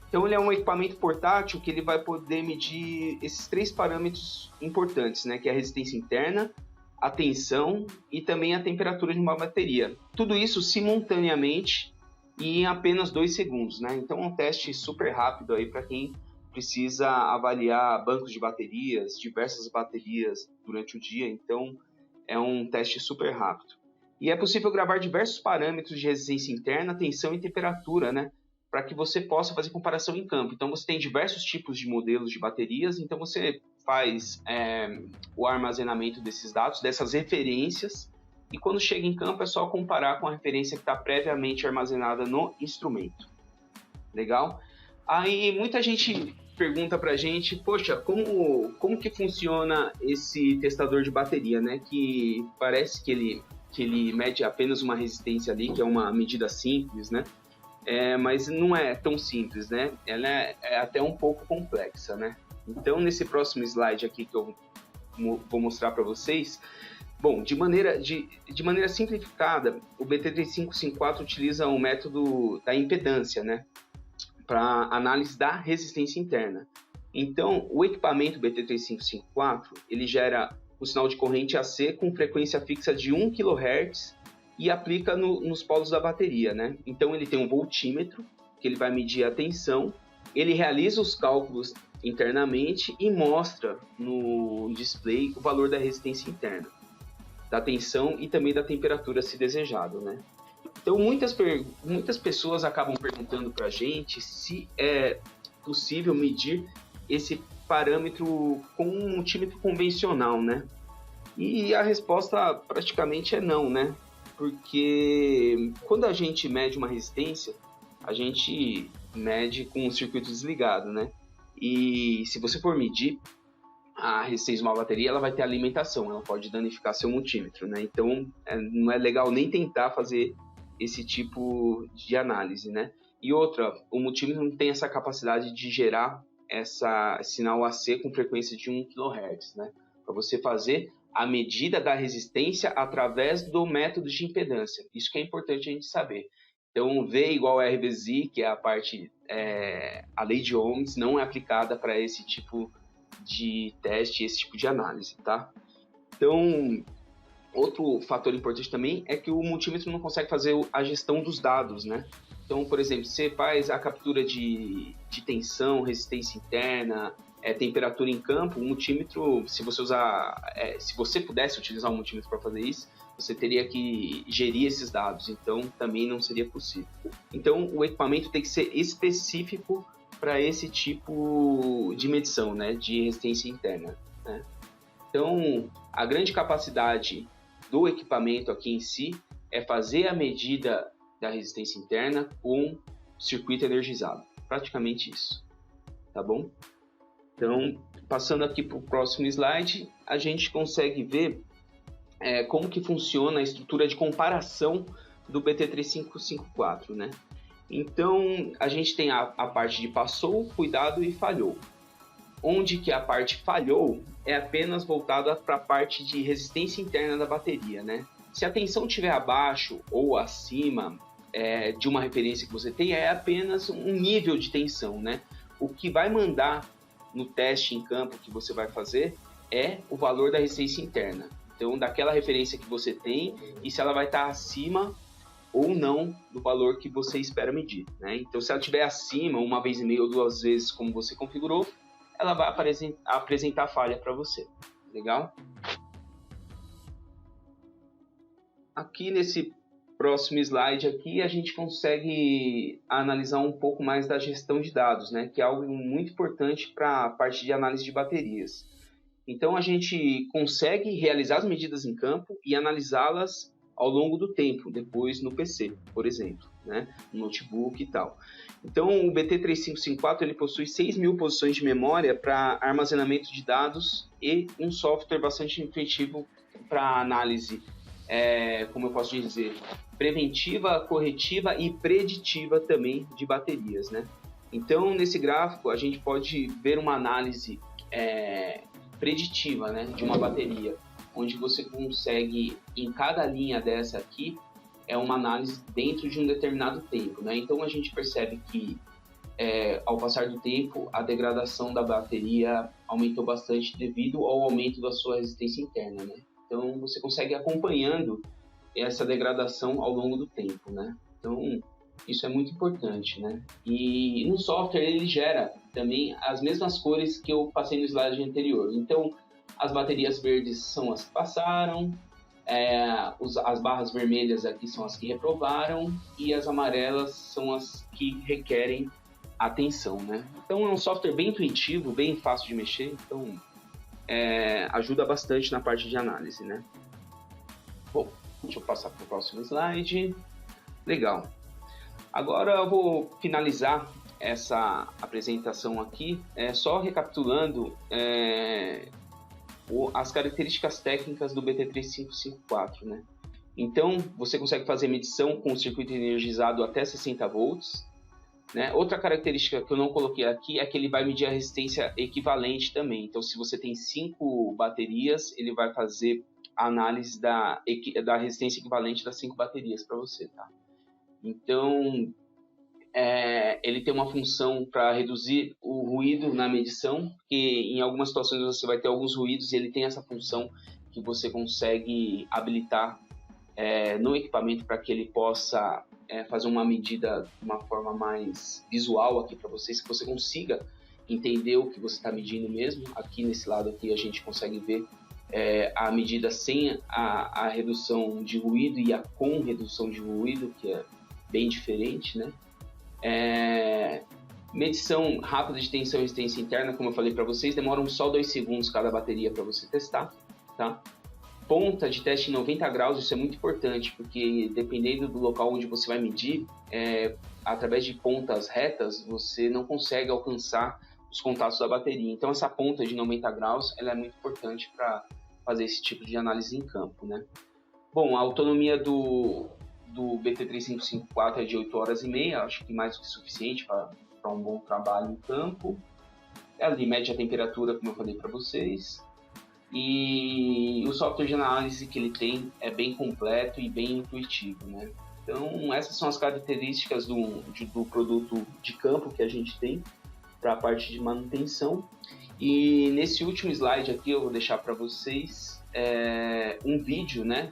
Então, ele é um equipamento portátil que ele vai poder medir esses 3 parâmetros importantes, né? Que é a resistência interna, a tensão e também a temperatura de uma bateria. Tudo isso simultaneamente e em apenas 2 segundos, né? Então, é um teste super rápido aí para quem precisa avaliar bancos de baterias, diversas baterias durante o dia. Então, é um teste super rápido. E é possível gravar diversos parâmetros de resistência interna, tensão e temperatura, né? Para que você possa fazer comparação em campo. Então, você tem diversos tipos de modelos de baterias, então você faz o armazenamento desses dados, dessas referências, e quando chega em campo é só comparar com a referência que está previamente armazenada no instrumento. Legal? Aí, muita gente pergunta para a gente, poxa, como que funciona esse testador de bateria, né? Que parece que que ele mede apenas uma resistência ali, que é uma medida simples, né? Mas não é tão simples, né? Ela é até um pouco complexa, né? Então, nesse próximo slide aqui que eu vou mostrar para vocês, bom, de maneira simplificada, o BT3554 utiliza o método da impedância, né? Para análise da resistência interna. Então, o equipamento BT3554, ele gera o sinal de corrente AC com frequência fixa de 1 kHz e aplica nos polos da bateria, né? Então, ele tem um voltímetro, que ele vai medir a tensão, ele realiza os cálculos internamente e mostra no display o valor da resistência interna, da tensão e também da temperatura, se desejado, né? Então, muitas pessoas acabam perguntando para a gente se é possível medir esse parâmetro com um multímetro convencional, né? E a resposta praticamente é não, né? Porque quando a gente mede uma resistência, a gente mede com o circuito desligado, né? E se você for medir a resistência de uma bateria, ela vai ter alimentação, ela pode danificar seu multímetro, né? Então, não é legal nem tentar fazer esse tipo de análise, né? E outra, o multímetro não tem essa capacidade de gerar essa sinal AC com frequência de 1 kHz, né? Para você fazer a medida da resistência através do método de impedância. Isso que é importante a gente saber. Então, V igual a R vezes I, que é a parte, a lei de Ohms, não é aplicada para esse tipo de teste, esse tipo de análise, tá? Então, outro fator importante também é que o multímetro não consegue fazer a gestão dos dados, né? Então, por exemplo, você faz a captura de tensão, resistência interna, temperatura em campo, o multímetro, se você pudesse utilizar um multímetro para fazer isso, você teria que gerir esses dados, então também não seria possível. Então, o equipamento tem que ser específico para esse tipo de medição, né, de resistência interna, né? Então, a grande capacidade do equipamento aqui em si é fazer a medida da resistência interna com circuito energizado. Praticamente isso, tá bom? Então, passando aqui para o próximo slide, a gente consegue ver como que funciona a estrutura de comparação do BT3554, né? Então, a gente tem a parte de passou, cuidado e falhou. Onde que a parte falhou é apenas voltada para a parte de resistência interna da bateria, né? Se a tensão estiver abaixo ou acima de uma referência que você tem, é apenas um nível de tensão, né? O que vai mandar no teste em campo que você vai fazer é o valor da resistência interna. Então, daquela referência que você tem e se ela vai estar acima ou não do valor que você espera medir, né? Então, se ela estiver acima, 1,5 ou 2 vezes como você configurou, ela vai apresentar falha para você. Legal? Aqui nesse próximo slide aqui, a gente consegue analisar um pouco mais da gestão de dados, né? Que é algo muito importante para a parte de análise de baterias. Então, a gente consegue realizar as medidas em campo e analisá-las ao longo do tempo, depois no PC, por exemplo, né? No notebook e tal. Então, o BT3554 ele possui 6.000 posições de memória para armazenamento de dados e um software bastante intuitivo para análise, como eu posso dizer, preventiva, corretiva e preditiva também de baterias, né? Então, nesse gráfico, a gente pode ver uma análise preditiva, né, de uma bateria, onde você consegue, em cada linha dessa aqui, uma análise dentro de um determinado tempo, né? Então, a gente percebe que, ao passar do tempo, a degradação da bateria aumentou bastante devido ao aumento da sua resistência interna, né? Então, você consegue ir acompanhando essa degradação ao longo do tempo, né? Então, isso é muito importante, né? E no software ele gera também as mesmas cores que eu passei no slide anterior. Então, as baterias verdes são as que passaram, as barras vermelhas aqui são as que reprovaram e as amarelas são as que requerem atenção, né? Então, é um software bem intuitivo, bem fácil de mexer, então ajuda bastante na parte de análise, né? Bom, deixa eu passar para o próximo slide. Legal. Agora eu vou finalizar essa apresentação aqui, só recapitulando as características técnicas do BT3554, né? Então, você consegue fazer medição com o circuito energizado até 60 volts. Né? Outra característica que eu não coloquei aqui é que ele vai medir a resistência equivalente também. Então, se você tem 5 baterias, ele vai fazer a análise da resistência equivalente das 5 baterias para você. Tá? Então, ele tem uma função para reduzir o ruído na medição, porque em algumas situações você vai ter alguns ruídos e ele tem essa função que você consegue habilitar no equipamento para que ele possa fazer uma medida de uma forma mais visual aqui para vocês, que você consiga entender o que você está medindo mesmo. Aqui nesse lado aqui a gente consegue ver a medida sem a redução de ruído e a com redução de ruído, que é bem diferente, né? Medição rápida de tensão e resistência interna, como eu falei para vocês, demoram só 2 segundos cada bateria para você testar, tá? Ponta de teste em 90 graus, isso é muito importante, porque dependendo do local onde você vai medir, através de pontas retas, você não consegue alcançar os contatos da bateria. Então, essa ponta de 90 graus ela é muito importante para fazer esse tipo de análise em campo, né? Bom, a autonomia do BT3554 é de 8 horas e meia, acho que mais do que suficiente para um bom trabalho em campo. Ele mede a temperatura, como eu falei para vocês. E o software de análise que ele tem é bem completo e bem intuitivo, né? Então, essas são as características do produto de campo que a gente tem para a parte de manutenção. E nesse último slide aqui eu vou deixar para vocês um vídeo, né?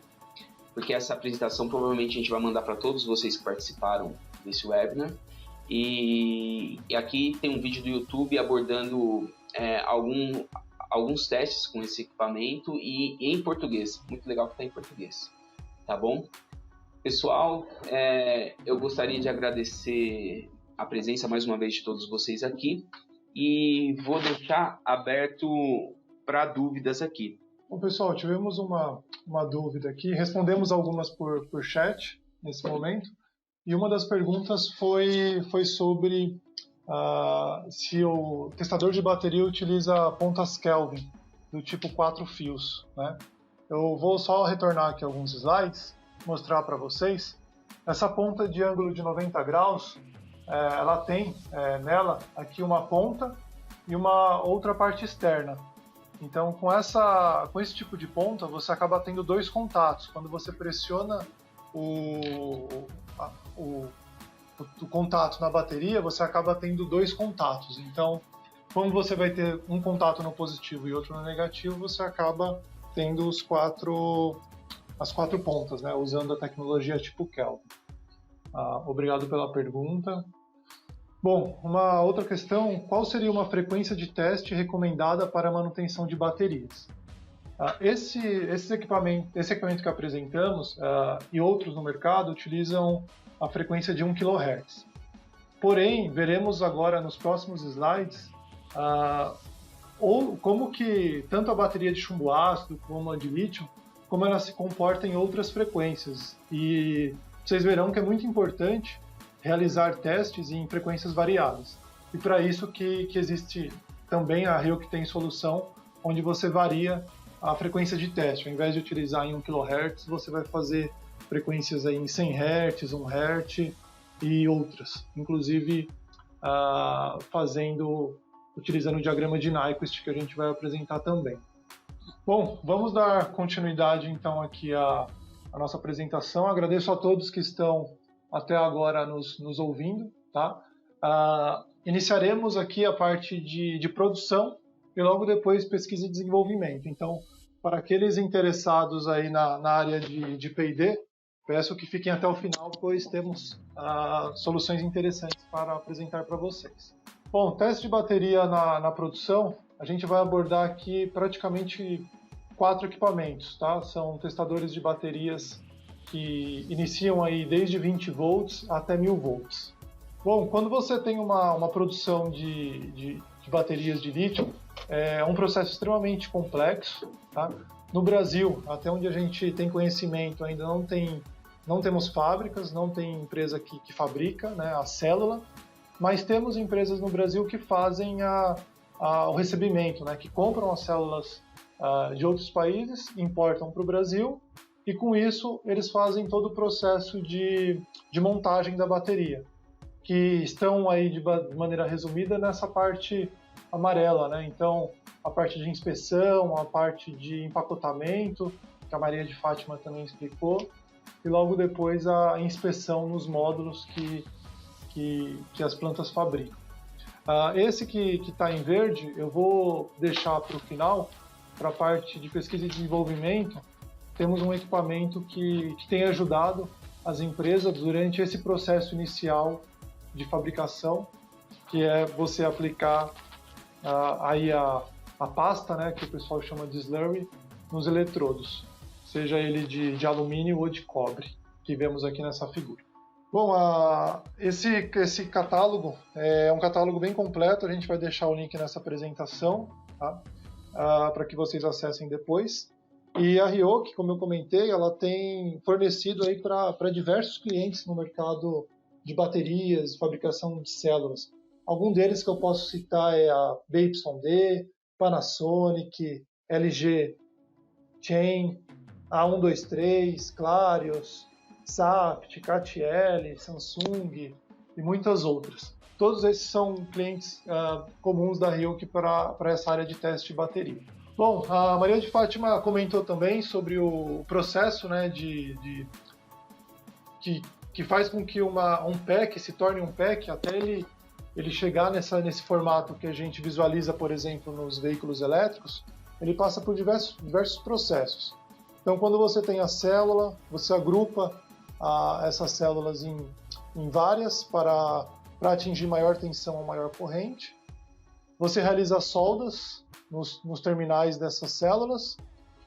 Porque essa apresentação provavelmente a gente vai mandar para todos vocês que participaram desse webinar. E aqui tem um vídeo do YouTube abordando alguns testes com esse equipamento e em português. Muito legal que está em português, tá bom? Pessoal, eu gostaria de agradecer a presença mais uma vez de todos vocês aqui e vou deixar aberto para dúvidas aqui. Bom, pessoal, tivemos uma dúvida aqui, respondemos algumas por chat nesse momento, e uma das perguntas foi sobre se o testador de bateria utiliza pontas Kelvin, do tipo 4 fios, né? Eu vou só retornar aqui alguns slides, mostrar para vocês. Essa ponta de ângulo de 90 graus, ela tem nela aqui uma ponta e uma outra parte externa. Então, com esse tipo de ponta, você acaba tendo 2 contatos. Quando você pressiona o contato na bateria, você acaba tendo 2 contatos. Então, como você vai ter um contato no positivo e outro no negativo, você acaba tendo as 4 pontas, né, usando a tecnologia tipo Kelvin. Obrigado pela pergunta. Bom, uma outra questão, qual seria uma frequência de teste recomendada para a manutenção de baterias? Esse equipamento que apresentamos e outros no mercado utilizam a frequência de 1 kHz. Porém, veremos agora nos próximos slides como que tanto a bateria de chumbo ácido como a de lítio, como ela se comporta em outras frequências. E vocês verão que é muito importante realizar testes em frequências variadas. E para isso que existe também a Rio que tem solução, onde você varia a frequência de teste. Ao invés de utilizar em 1 kHz, você vai fazer frequências aí em 100 Hz, 1 Hz e outras. Inclusive utilizando o diagrama de Nyquist que a gente vai apresentar também. Bom, vamos dar continuidade então aqui à nossa apresentação. Agradeço a todos que estão até agora nos ouvindo, tá? Iniciaremos aqui a parte de produção e logo depois pesquisa e desenvolvimento. Então, para aqueles interessados aí na área de P&D, peço que fiquem até o final, pois temos soluções interessantes para apresentar para vocês. Bom, teste de bateria na produção, a gente vai abordar aqui praticamente 4 equipamentos, tá? São testadores de baterias que iniciam aí desde 20 volts até 1000 volts. Bom, quando você tem uma produção de baterias de lítio, é um processo extremamente complexo, tá? No Brasil, até onde a gente tem conhecimento, ainda não temos fábricas, não tem empresa que fabrica, né, a célula, mas temos empresas no Brasil que fazem o recebimento, né, que compram as células de outros países, importam para o Brasil e com isso eles fazem todo o processo de montagem da bateria, que estão aí de maneira resumida nessa parte amarela, né? Então, a parte de inspeção, a parte de empacotamento, que a Maria de Fátima também explicou, e logo depois a inspeção nos módulos que as plantas fabricam. Esse que está em verde, eu vou deixar para o final, para a parte de pesquisa e desenvolvimento. Temos um equipamento que tem ajudado as empresas durante esse processo inicial de fabricação, que é você aplicar aí a pasta, né, que o pessoal chama de slurry, nos eletrodos, seja ele de alumínio ou de cobre, que vemos aqui nessa figura. Bom, esse catálogo é um catálogo bem completo, a gente vai deixar o link nessa apresentação, tá? Para que vocês acessem depois. E a Ryoki, como eu comentei, ela tem fornecido aí para diversos clientes no mercado de baterias, fabricação de células. Algum deles que eu posso citar é a BYD, Panasonic, LG Chain, A123, Clarios, Saft, CATL, Samsung e muitas outras. Todos esses são clientes comuns da Ryoki para essa área de teste de bateria. Bom, a Maria de Fátima comentou também sobre o processo, né, que faz com que um pack se torne um pack até ele chegar nesse formato que a gente visualiza, por exemplo, nos veículos elétricos. Ele passa por diversos processos. Então, quando você tem a célula, você agrupa essas células em várias para atingir maior tensão ou maior corrente. Você realiza soldas nos terminais dessas células,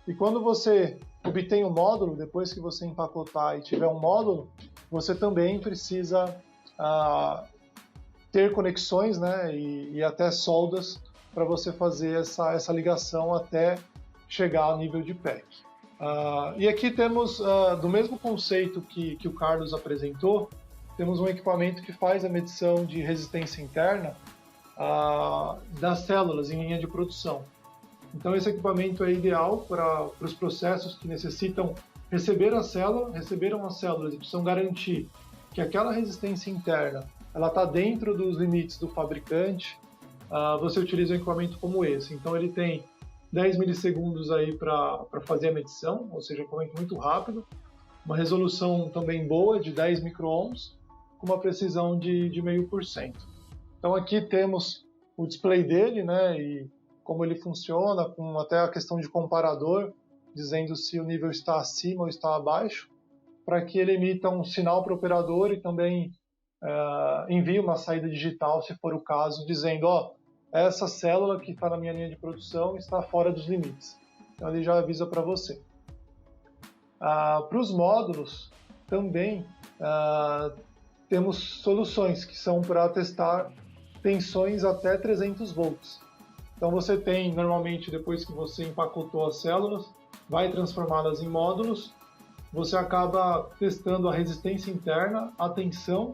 e quando você obtém o módulo, depois que você empacotar e tiver um módulo, você também precisa ter conexões, né, e até soldas para você fazer essa ligação até chegar ao nível de pack. E aqui temos, do mesmo conceito que o Carlos apresentou, temos um equipamento que faz a medição de resistência interna das células em linha de produção. Então esse equipamento é ideal para os processos que necessitam receberam as células e precisam garantir que aquela resistência interna ela está dentro dos limites do fabricante. Você utiliza um equipamento como esse. Então ele tem 10 milissegundos aí para fazer a medição, ou seja, um equipamento muito rápido, uma resolução também boa de 10 microohms, com uma precisão de 0,5%. Então aqui temos o display dele, né, e como ele funciona, com até a questão de comparador, dizendo se o nível está acima ou está abaixo, para que ele emita um sinal para o operador e também envie uma saída digital, se for o caso, dizendo, essa célula que está na minha linha de produção está fora dos limites. Então ele já avisa para você. Para os módulos, também temos soluções que são para testar tensões até 300 volts. Então você tem, normalmente, depois que você empacotou as células, vai transformá-las em módulos, você acaba testando a resistência interna, a tensão,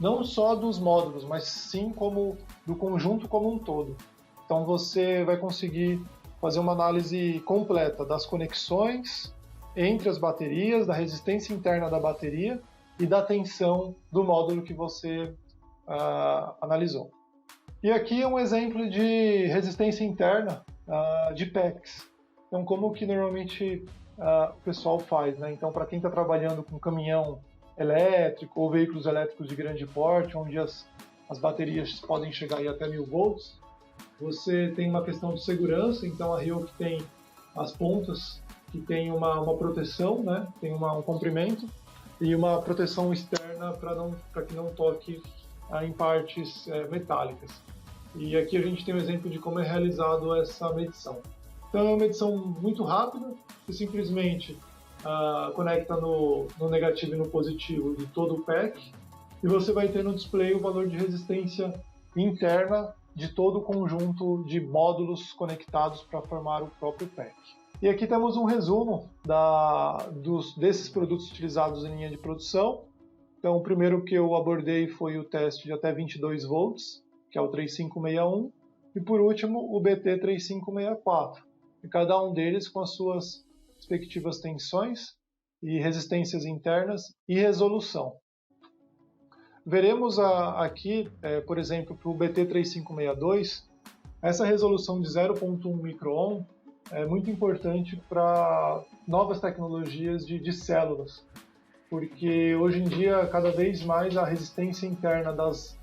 não só dos módulos, mas sim como do conjunto como um todo. Então você vai conseguir fazer uma análise completa das conexões entre as baterias, da resistência interna da bateria e da tensão do módulo que você analisou. E aqui é um exemplo de resistência interna de packs. Então, como que normalmente o pessoal faz, né? Então, para quem está trabalhando com caminhão elétrico ou veículos elétricos de grande porte, onde as baterias podem chegar aí até 1000 volts, você tem uma questão de segurança. Então, a Ryoki tem as pontas que tem uma proteção, né? Tem um comprimento e uma proteção externa para que não toque em partes metálicas. E aqui a gente tem um exemplo de como é realizado essa medição. Então é uma medição muito rápida, que simplesmente conecta no negativo e no positivo de todo o pack, e você vai ter no display o valor de resistência interna de todo o conjunto de módulos conectados para formar o próprio pack. E aqui temos um resumo desses produtos utilizados em linha de produção. Então, o primeiro que eu abordei foi o teste de até 22 volts, que é o 3561, e por último o BT3564, e cada um deles com as suas respectivas tensões e resistências internas e resolução. Veremos aqui, por exemplo, para o BT3562, essa resolução de 0.1 micro-ohm é muito importante para novas tecnologias de células, porque hoje em dia, cada vez mais, a resistência interna das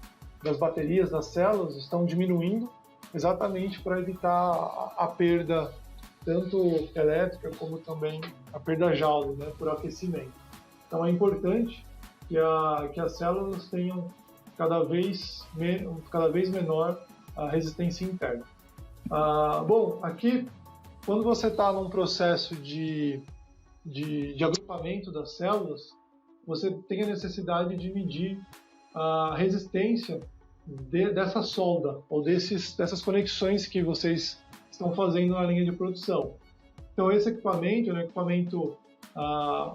baterias, das células, estão diminuindo, exatamente para evitar a perda tanto elétrica como também a perda Joule, né, por aquecimento. Então é importante que as células tenham cada vez menor a resistência interna. Bom, aqui, quando você está num processo de agrupamento das células, você tem a necessidade de medir a resistência dessa solda ou dessas conexões que vocês estão fazendo na linha de produção. Então esse equipamento é um equipamento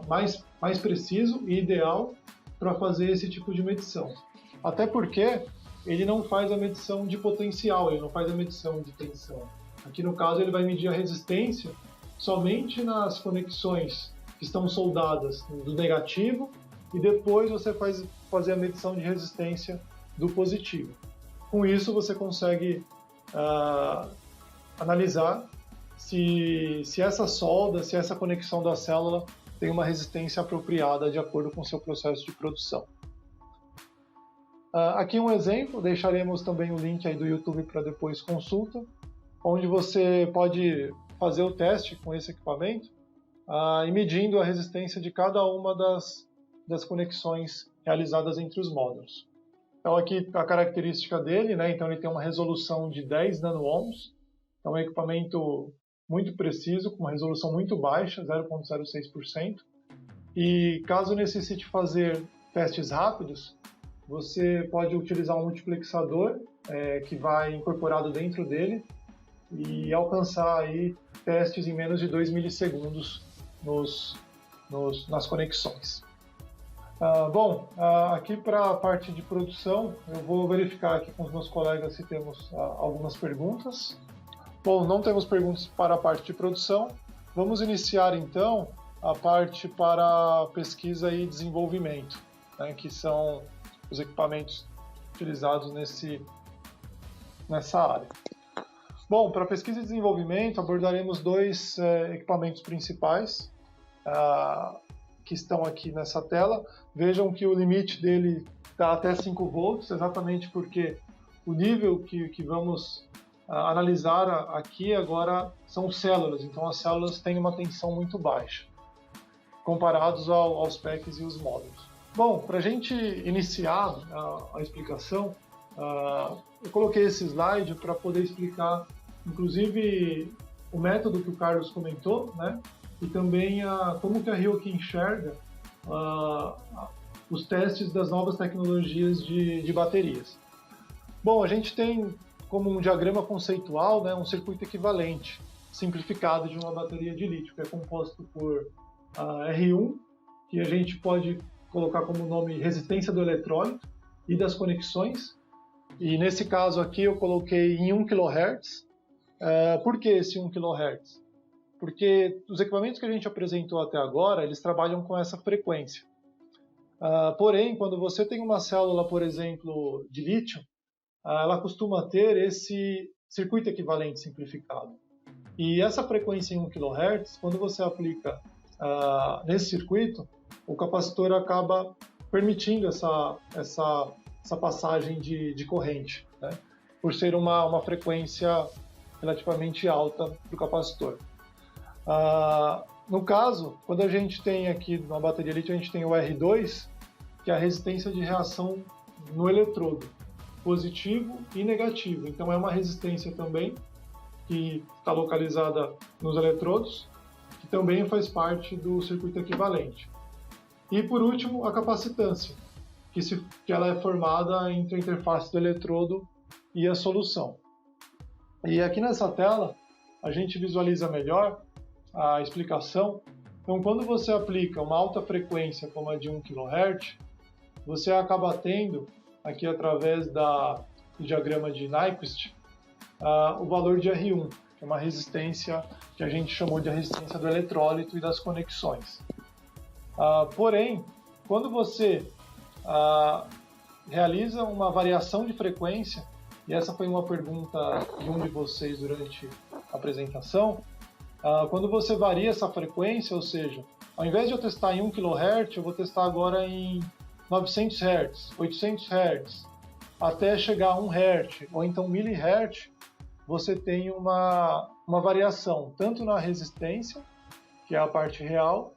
mais preciso e ideal para fazer esse tipo de medição. Até porque ele não faz a medição de potencial, ele não faz a medição de tensão. Aqui no caso ele vai medir a resistência somente nas conexões que estão soldadas do negativo e depois você vai fazer a medição de resistência do positivo. Com isso você consegue analisar se essa solda, se essa conexão da célula tem uma resistência apropriada de acordo com o seu processo de produção. Aqui um exemplo, deixaremos também o link aí do YouTube para depois consulta, onde você pode fazer o teste com esse equipamento e medindo a resistência de cada uma das conexões realizadas entre os módulos. Então aqui a característica dele, né? Então ele tem uma resolução de 10 nano-ohms, é um equipamento muito preciso, com uma resolução muito baixa, 0,06%, e caso necessite fazer testes rápidos, você pode utilizar um multiplexador que vai incorporado dentro dele e alcançar aí testes em menos de 2 milissegundos nas conexões. Bom, aqui para a parte de produção, eu vou verificar aqui com os meus colegas se temos algumas perguntas. Bom, não temos perguntas para a parte de produção. Vamos iniciar então a parte para pesquisa e desenvolvimento, né, que são os equipamentos utilizados nessa área. Bom, para pesquisa e desenvolvimento abordaremos dois equipamentos principais que estão aqui nessa tela. Vejam que o limite dele está até 5 volts, exatamente porque o nível que vamos analisar aqui agora são células, então as células têm uma tensão muito baixa, comparados aos packs e os módulos. Bom, para a gente iniciar a explicação, eu coloquei esse slide para poder explicar, inclusive, o método que o Carlos comentou, né? E também como que a Ryoki enxerga os testes das novas tecnologias de baterias. Bom, a gente tem como um diagrama conceitual, né, um circuito equivalente, simplificado de uma bateria de lítio, que é composto por R1, que a gente pode colocar como nome resistência do eletrólito e das conexões. E nesse caso aqui eu coloquei em 1 kHz. Por que esse 1 kHz? Porque os equipamentos que a gente apresentou até agora, eles trabalham com essa frequência. Porém, quando você tem uma célula, por exemplo, de lítio, ela costuma ter esse circuito equivalente simplificado. E essa frequência em 1 kHz, quando você aplica nesse circuito, o capacitor acaba permitindo essa passagem de corrente, né? Por ser uma frequência relativamente alta para o capacitor. No caso, quando a gente tem aqui na bateria lítio, a gente tem o R2, que é a resistência de reação no eletrodo, positivo e negativo. Então é uma resistência também que está localizada nos eletrodos, que também faz parte do circuito equivalente. E por último, a capacitância, que ela é formada entre a interface do eletrodo e a solução. E aqui nessa tela, a gente visualiza melhor a explicação. Então, quando você aplica uma alta frequência como a de 1 kHz, você acaba tendo, aqui através do diagrama de Nyquist, o valor de R1, que é uma resistência que a gente chamou de resistência do eletrólito e das conexões. Porém, quando você realiza uma variação de frequência, e essa foi uma pergunta de um de vocês durante a apresentação, quando você varia essa frequência, ou seja, ao invés de eu testar em 1 kHz, eu vou testar agora em 900 Hz, 800 Hz, até chegar a 1 Hz, ou então mHz, você tem uma variação, tanto na resistência, que é a parte real,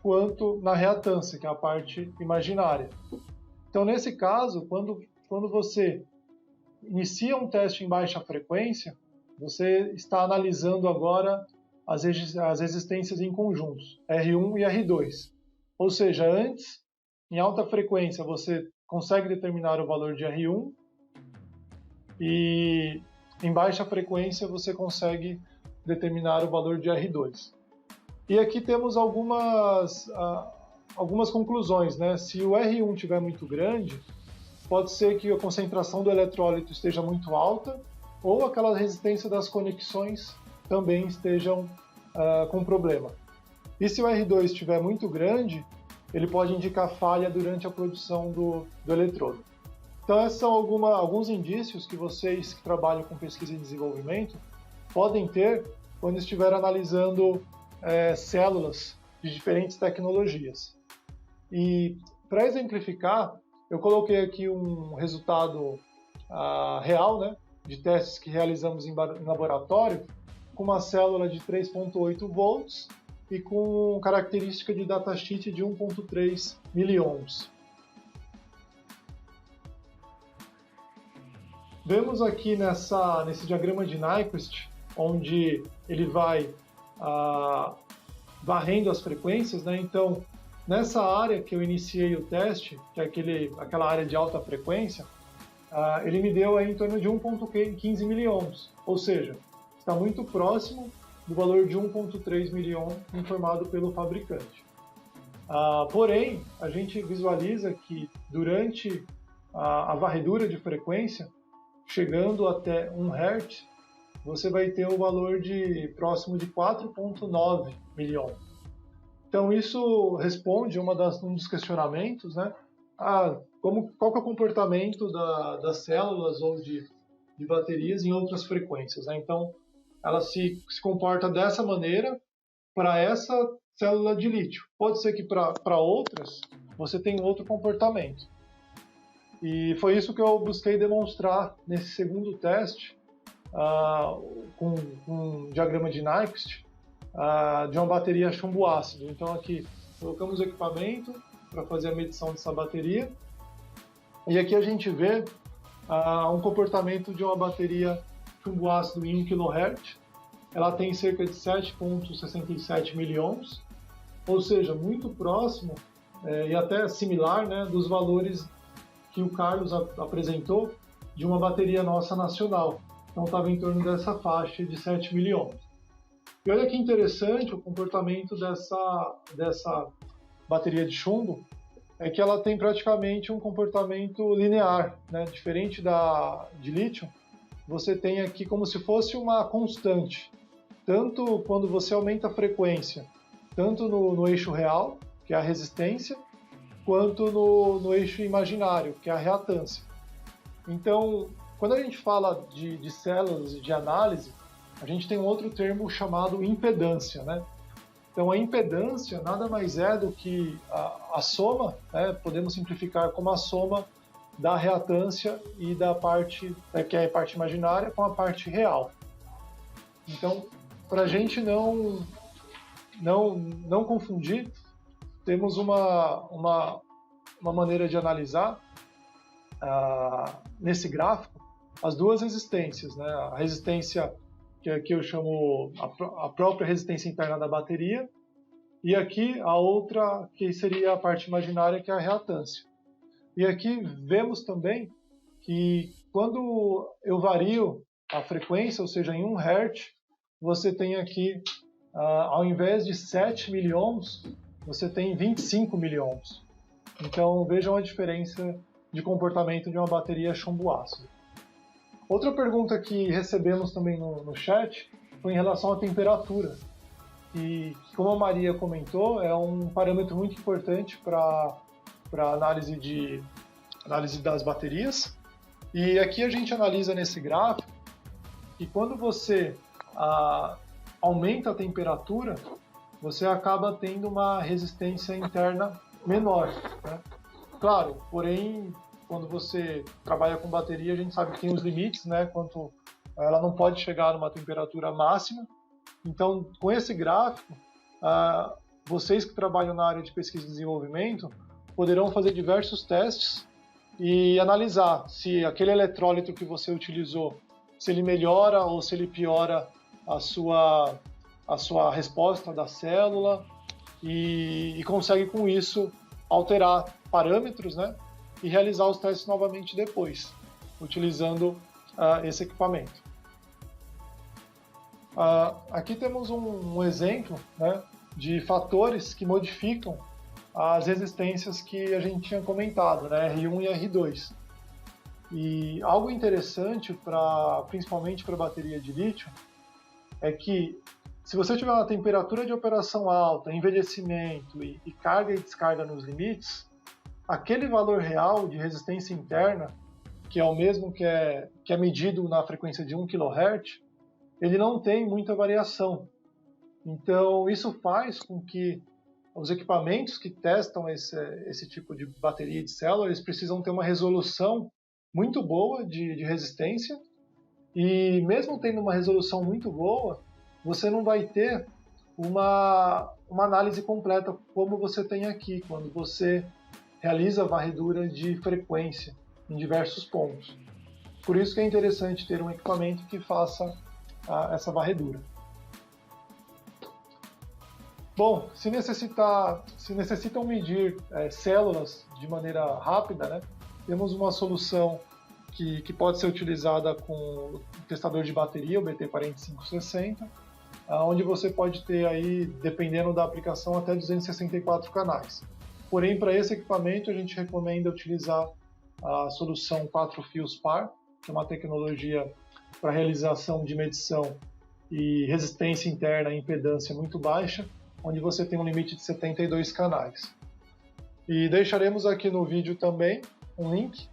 quanto na reatância, que é a parte imaginária. Então, nesse caso, quando você inicia um teste em baixa frequência, você está analisando agora as resistências em conjuntos, R1 e R2. Ou seja, antes, em alta frequência, você consegue determinar o valor de R1 e em baixa frequência você consegue determinar o valor de R2. E aqui temos algumas conclusões, né? Se o R1 estiver muito grande, pode ser que a concentração do eletrólito esteja muito alta ou aquela resistência das conexões também estejam com problema. E se o R2 estiver muito grande, ele pode indicar falha durante a produção do eletrodo. Então, esses são alguns indícios que vocês que trabalham com pesquisa e desenvolvimento podem ter quando estiver analisando células de diferentes tecnologias. E, para exemplificar, eu coloquei aqui um resultado real, né, de testes que realizamos em laboratório, com uma célula de 3,8 volts e com característica de datasheet de 1,3 miliohms. Vemos aqui nesse diagrama de Nyquist, onde ele vai varrendo as frequências, né? Então, nessa área que eu iniciei o teste, que é aquela área de alta frequência, ele me deu aí em torno de 1,15 miliohms, ou seja, está muito próximo do valor de 1,3 miliohm informado pelo fabricante. Porém, a gente visualiza que durante a varredura de frequência, chegando até 1 Hz, você vai ter um valor próximo de 4,9 miliohm. Então isso responde um dos questionamentos, né? Qual que é o comportamento das células ou de baterias em outras frequências, né? Então ela se comporta dessa maneira para essa célula de lítio. Pode ser que para outras você tenha outro comportamento. E foi isso que eu busquei demonstrar nesse segundo teste, com um diagrama de Nyquist, de uma bateria chumbo ácido. Então aqui colocamos o equipamento para fazer a medição dessa bateria, e aqui a gente vê um comportamento de uma bateria chumbo ácido em 1 kHz. Ela tem cerca de 7,67 miliohms, ou seja, muito próximo e até similar, né, dos valores que o Carlos apresentou de uma bateria nossa nacional. Então estava em torno dessa faixa de 7 miliohms. E olha que interessante o comportamento dessa bateria de chumbo, é que ela tem praticamente um comportamento linear, né? Diferente de lítio, você tem aqui como se fosse uma constante, tanto quando você aumenta a frequência, tanto no eixo real, que é a resistência, quanto no eixo imaginário, que é a reatância. Então, quando a gente fala de células e de análise, a gente tem um outro termo chamado impedância, né? Então, a impedância nada mais é do que a soma, né? Podemos simplificar como a soma da reatância e da parte, que é a parte imaginária, com a parte real. Então, para a gente não confundir, temos uma maneira de analisar nesse gráfico as duas resistências, né? A resistência que aqui eu chamo a própria resistência interna da bateria, e aqui a outra que seria a parte imaginária, que é a reatância. E aqui vemos também que quando eu vario a frequência, ou seja, em 1 Hz, você tem aqui, ao invés de 7 miliohms, você tem 25 miliohms. Então vejam a diferença de comportamento de uma bateria chumbo ácido. Outra pergunta que recebemos também no chat foi em relação à temperatura. como a Maria comentou, é um parâmetro muito importante para análise das baterias. E aqui a gente analisa nesse gráfico que quando você aumenta a temperatura, você acaba tendo uma resistência interna menor, né? Claro, porém, quando você trabalha com bateria, a gente sabe que tem os limites, né? Quanto ela não pode chegar numa temperatura máxima. Então, com esse gráfico, vocês que trabalham na área de pesquisa e desenvolvimento poderão fazer diversos testes e analisar se aquele eletrólito que você utilizou, se ele melhora ou se ele piora a sua resposta da célula e consegue com isso alterar parâmetros, né? E realizar os testes novamente depois, utilizando esse equipamento. Aqui temos um exemplo, né, de fatores que modificam as resistências que a gente tinha comentado, né, R1 e R2. E algo interessante, principalmente para bateria de lítio, é que se você tiver uma temperatura de operação alta, envelhecimento e carga e descarga nos limites, aquele valor real de resistência interna, que é o mesmo que é medido na frequência de 1 kHz, ele não tem muita variação. Então, isso faz com que os equipamentos que testam esse tipo de bateria de célula, eles precisam ter uma resolução muito boa de resistência, e mesmo tendo uma resolução muito boa, você não vai ter uma análise completa como você tem aqui, quando você realiza a varredura de frequência em diversos pontos. Por isso que é interessante ter um equipamento que faça essa varredura. Bom, se necessitam medir células de maneira rápida, né, temos uma solução que pode ser utilizada com o testador de bateria, o BT4560, onde você pode ter aí, dependendo da aplicação, até 264 canais. Porém, para esse equipamento, a gente recomenda utilizar a solução 4 fios par, que é uma tecnologia para realização de medição e resistência interna e impedância muito baixa, onde você tem um limite de 72 canais. E deixaremos aqui no vídeo também um link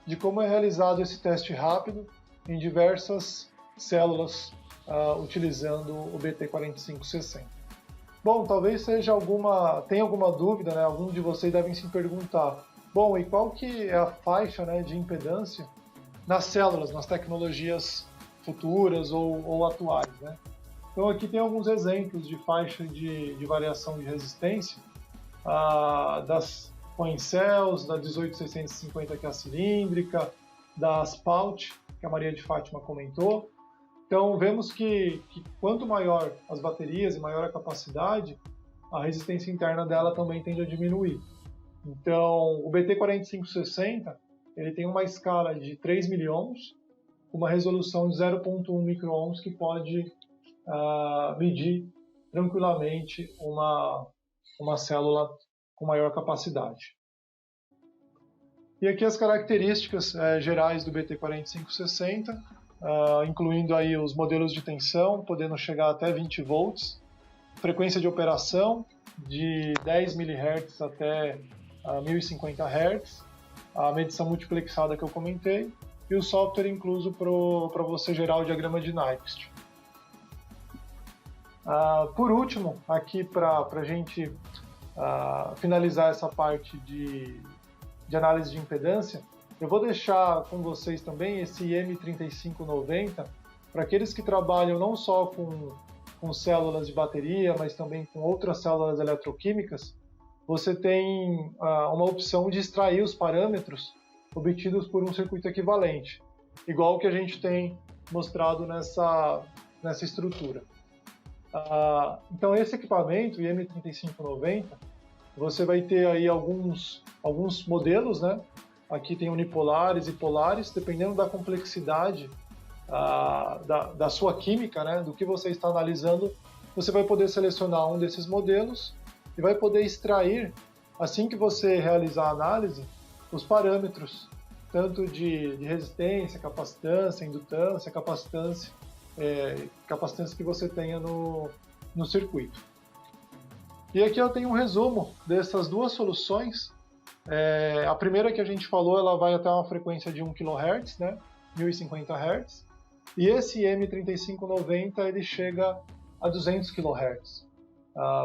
de como é realizado esse teste rápido em diversas células utilizando o BT4560. Bom, talvez tenha alguma dúvida, né? Alguns de vocês devem se perguntar, bom, e qual que é a faixa, né, de impedância nas células, nas tecnologias futuras ou atuais, né? Então aqui tem alguns exemplos de faixa de variação de resistência das coin cells, da 18650, que é a cilíndrica, das PAUT, que a Maria de Fátima comentou. Então vemos que quanto maior as baterias e maior a capacidade, a resistência interna dela também tende a diminuir. Então o BT4560 ele tem uma escala de 3 miliohms, com uma resolução de 0.1 microohms, que pode medir tranquilamente uma célula com maior capacidade. E aqui as características gerais do BT4560, incluindo aí os modelos de tensão, podendo chegar até 20 volts, frequência de operação de 10 MHz até 1050 Hz, a medição multiplexada que eu comentei, e o software incluso para você gerar o diagrama de Nyquist. Por último, aqui para a gente finalizar essa parte de análise de impedância, eu vou deixar com vocês também esse M3590 para aqueles que trabalham não só com células de bateria, mas também com outras células eletroquímicas. Você tem uma opção de extrair os parâmetros obtidos por um circuito equivalente, igual que a gente tem mostrado nessa estrutura. Então esse equipamento, o M3590, você vai ter aí alguns modelos, né? Aqui tem unipolares e polares, dependendo da complexidade da sua química, né? Do que você está analisando, você vai poder selecionar um desses modelos e vai poder extrair, assim que você realizar a análise, os parâmetros, tanto de resistência, capacitância, indutância, capacitância que você tenha no circuito. E aqui eu tenho um resumo dessas duas soluções. A primeira que a gente falou, ela vai até uma frequência de 1 kHz, né? 1050 Hz. E esse M3590 ele chega a 200 kHz.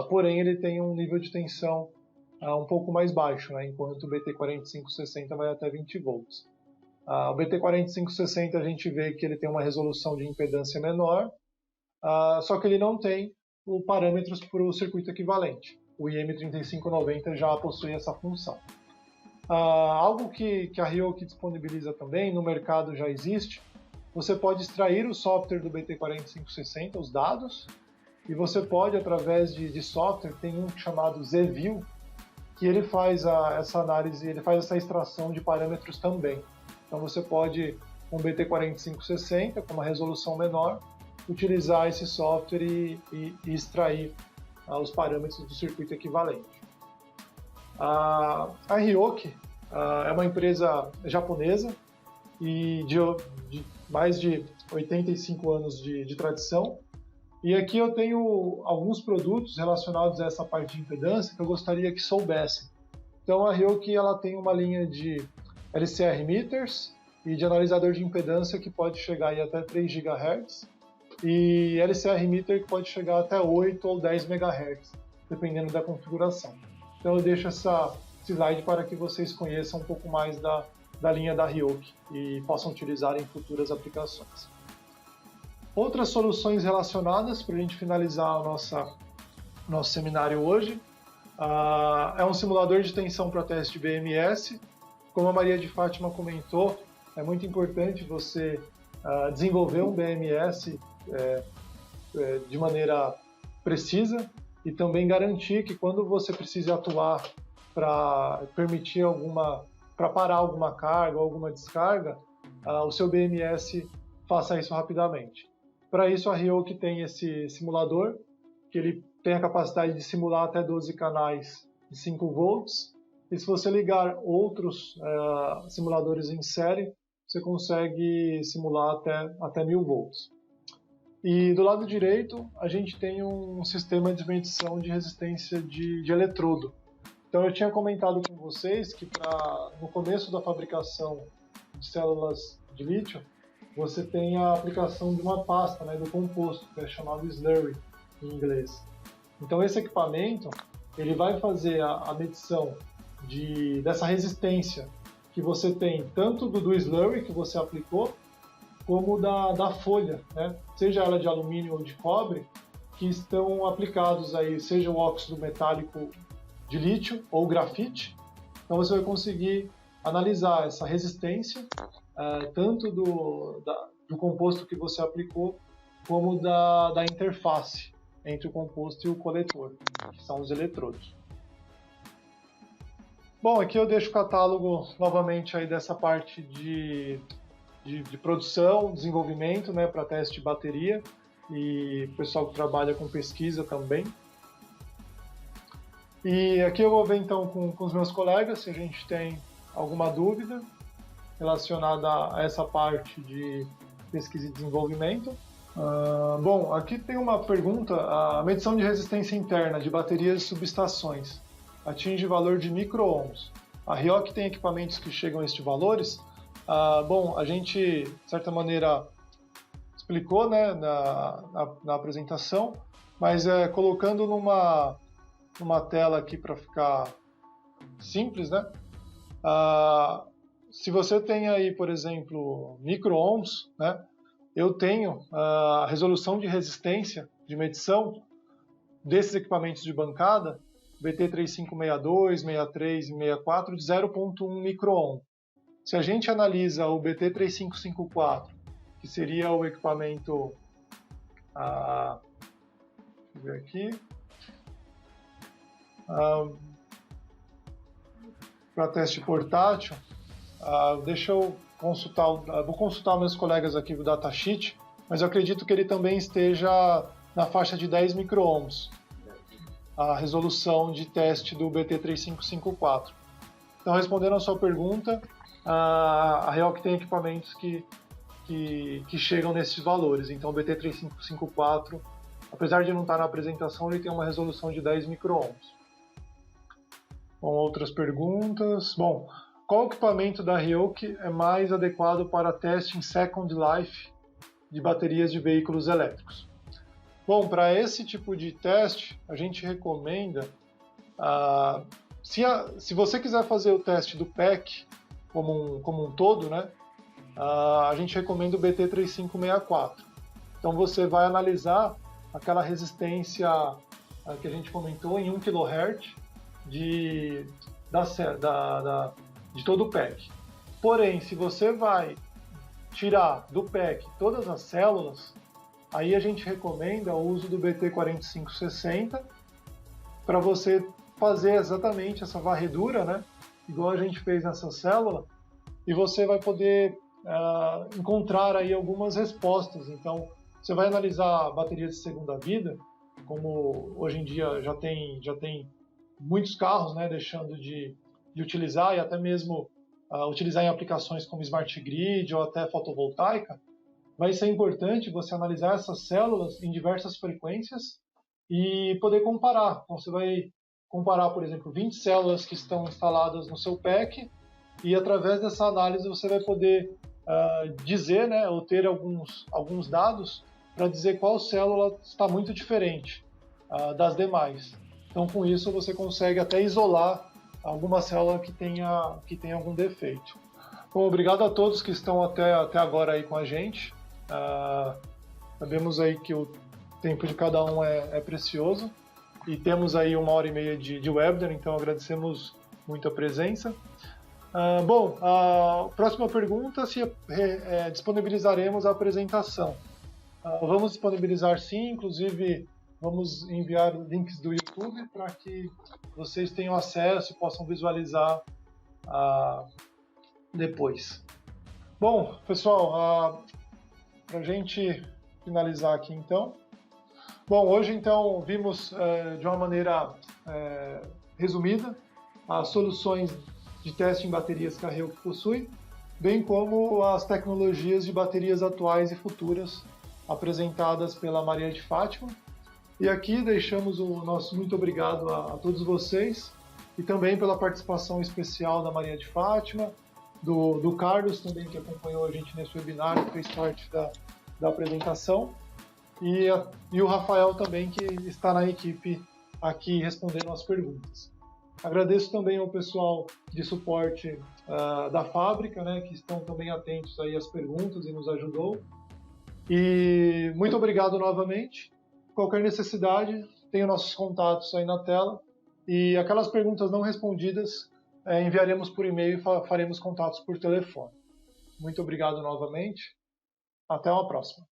Porém, ele tem um nível de tensão um pouco mais baixo, né? Enquanto o BT4560 vai até 20 volts. O BT4560 a gente vê que ele tem uma resolução de impedância menor, só que ele não tem os parâmetros para o circuito equivalente. O IM3590 já possui essa função. Algo que a Ryoki disponibiliza também, no mercado já existe, você pode extrair o software do BT4560, os dados, e você pode, através de software, tem um chamado ZView, que ele faz essa análise, ele faz essa extração de parâmetros também. Então você pode, com o BT4560, com uma resolução menor, utilizar esse software e extrair os parâmetros do circuito equivalente. A Ryoki é uma empresa japonesa e de mais de 85 anos de tradição. E aqui eu tenho alguns produtos relacionados a essa parte de impedância que eu gostaria que soubessem. Então a Ryoki ela tem uma linha de LCR meters e de analisador de impedância que pode chegar aí até 3 GHz e LCR meter que pode chegar até 8 ou 10 MHz, dependendo da configuração. Então eu deixo esse slide para que vocês conheçam um pouco mais da linha da Ryoki e possam utilizar em futuras aplicações. Outras soluções relacionadas, para a gente finalizar o nosso seminário hoje, é um simulador de tensão para teste de BMS. Como a Maria de Fátima comentou, é muito importante você desenvolver um BMS de maneira precisa e também garantir que quando você precise atuar para permitir para parar alguma carga ou alguma descarga, o seu BMS faça isso rapidamente. Para isso, a Ryoki tem esse simulador, que ele tem a capacidade de simular até 12 canais de 5 volts, e se você ligar outros simuladores em série, você consegue simular até 1000 volts. E do lado direito, a gente tem um sistema de medição de resistência de eletrodo. Então eu tinha comentado com vocês que no começo da fabricação de células de lítio, você tem a aplicação de uma pasta, né, do composto, que é chamado slurry em inglês. Então esse equipamento ele vai fazer a medição dessa resistência que você tem, tanto do slurry que você aplicou, como da folha, né, seja ela de alumínio ou de cobre, que estão aplicados aí, seja o óxido metálico de lítio ou grafite. Então você vai conseguir analisar essa resistência, tanto do composto que você aplicou, como da interface entre o composto e o coletor, que são os eletrodos. Bom, aqui eu deixo o catálogo novamente aí dessa parte de produção, desenvolvimento, né, para teste de bateria, e o pessoal que trabalha com pesquisa também. E aqui eu vou ver então com os meus colegas se a gente tem alguma dúvida relacionada a essa parte de pesquisa e desenvolvimento. Bom, aqui tem uma pergunta: a medição de resistência interna de baterias e subestações atinge valor de micro-ohms. A Ryoki tem equipamentos que chegam a estes valores? Bom, a gente, de certa maneira, explicou, né, na apresentação, mas colocando numa tela aqui para ficar simples, né? Se você tem aí, por exemplo, micro-ohms, né? Eu tenho a resolução de resistência de medição desses equipamentos de bancada, BT3562, 63 e 64, de 0.1 micro-ohm. Se a gente analisa o BT3554, que seria o equipamento, deixa eu ver aqui, para teste portátil, deixa eu vou consultar meus colegas aqui do datasheet, mas eu acredito que ele também esteja na faixa de 10 micro-ohms, a resolução de teste do BT3554. Então, respondendo a sua pergunta, a Ryoki tem equipamentos que chegam nesses valores. Então, o BT3554 Apesar de não estar na apresentação, ele tem uma resolução de 10 microohms. Bom, outras perguntas. Bom, qual equipamento da Ryoki é mais adequado para teste em Second Life de baterias de veículos elétricos? Bom, para esse tipo de teste, a gente recomenda, se você quiser fazer o teste do PEC como um todo, né, a gente recomenda o BT3564. Então você vai analisar aquela resistência que a gente comentou em 1 kHz de todo o PEC. Porém, se você vai tirar do PEC todas as células, aí a gente recomenda o uso do BT4560 para você fazer exatamente essa varredura, né, igual a gente fez nessa célula, e você vai poder encontrar aí algumas respostas. Então, você vai analisar baterias de segunda vida, como hoje em dia já tem muitos carros, né, deixando de utilizar e até mesmo utilizar em aplicações como Smart Grid ou até fotovoltaica. Vai ser importante você analisar essas células em diversas frequências e poder comparar. Então você vai comparar, por exemplo, 20 células que estão instaladas no seu PEC e através dessa análise você vai poder dizer, né, ou ter alguns dados para dizer qual célula está muito diferente das demais. Então com isso você consegue até isolar alguma célula que tenha algum defeito. Bom, obrigado a todos que estão até agora aí com a gente. Sabemos aí que o tempo de cada um é precioso e temos aí 1h30 de webinar, então agradecemos muito a presença. Bom, a próxima pergunta, se disponibilizaremos a apresentação. Vamos disponibilizar sim, inclusive vamos enviar links do YouTube para que vocês tenham acesso e possam visualizar depois. Bom, pessoal, para a gente finalizar aqui então. Bom, hoje então vimos de uma maneira resumida as soluções de teste em baterias que a Ryoki possui, bem como as tecnologias de baterias atuais e futuras apresentadas pela Maria de Fátima. E aqui deixamos o nosso muito obrigado a todos vocês e também pela participação especial da Maria de Fátima, do Carlos também, que acompanhou a gente nesse webinar, que fez parte da apresentação, e o Rafael também, que está na equipe aqui respondendo as perguntas. Agradeço também ao pessoal de suporte da fábrica, né, que estão também atentos aí às perguntas e nos ajudou. E muito obrigado novamente. Qualquer necessidade, tenho nossos contatos aí na tela. E aquelas perguntas não respondidas, enviaremos por e-mail e faremos contatos por telefone. Muito obrigado novamente. Até uma próxima.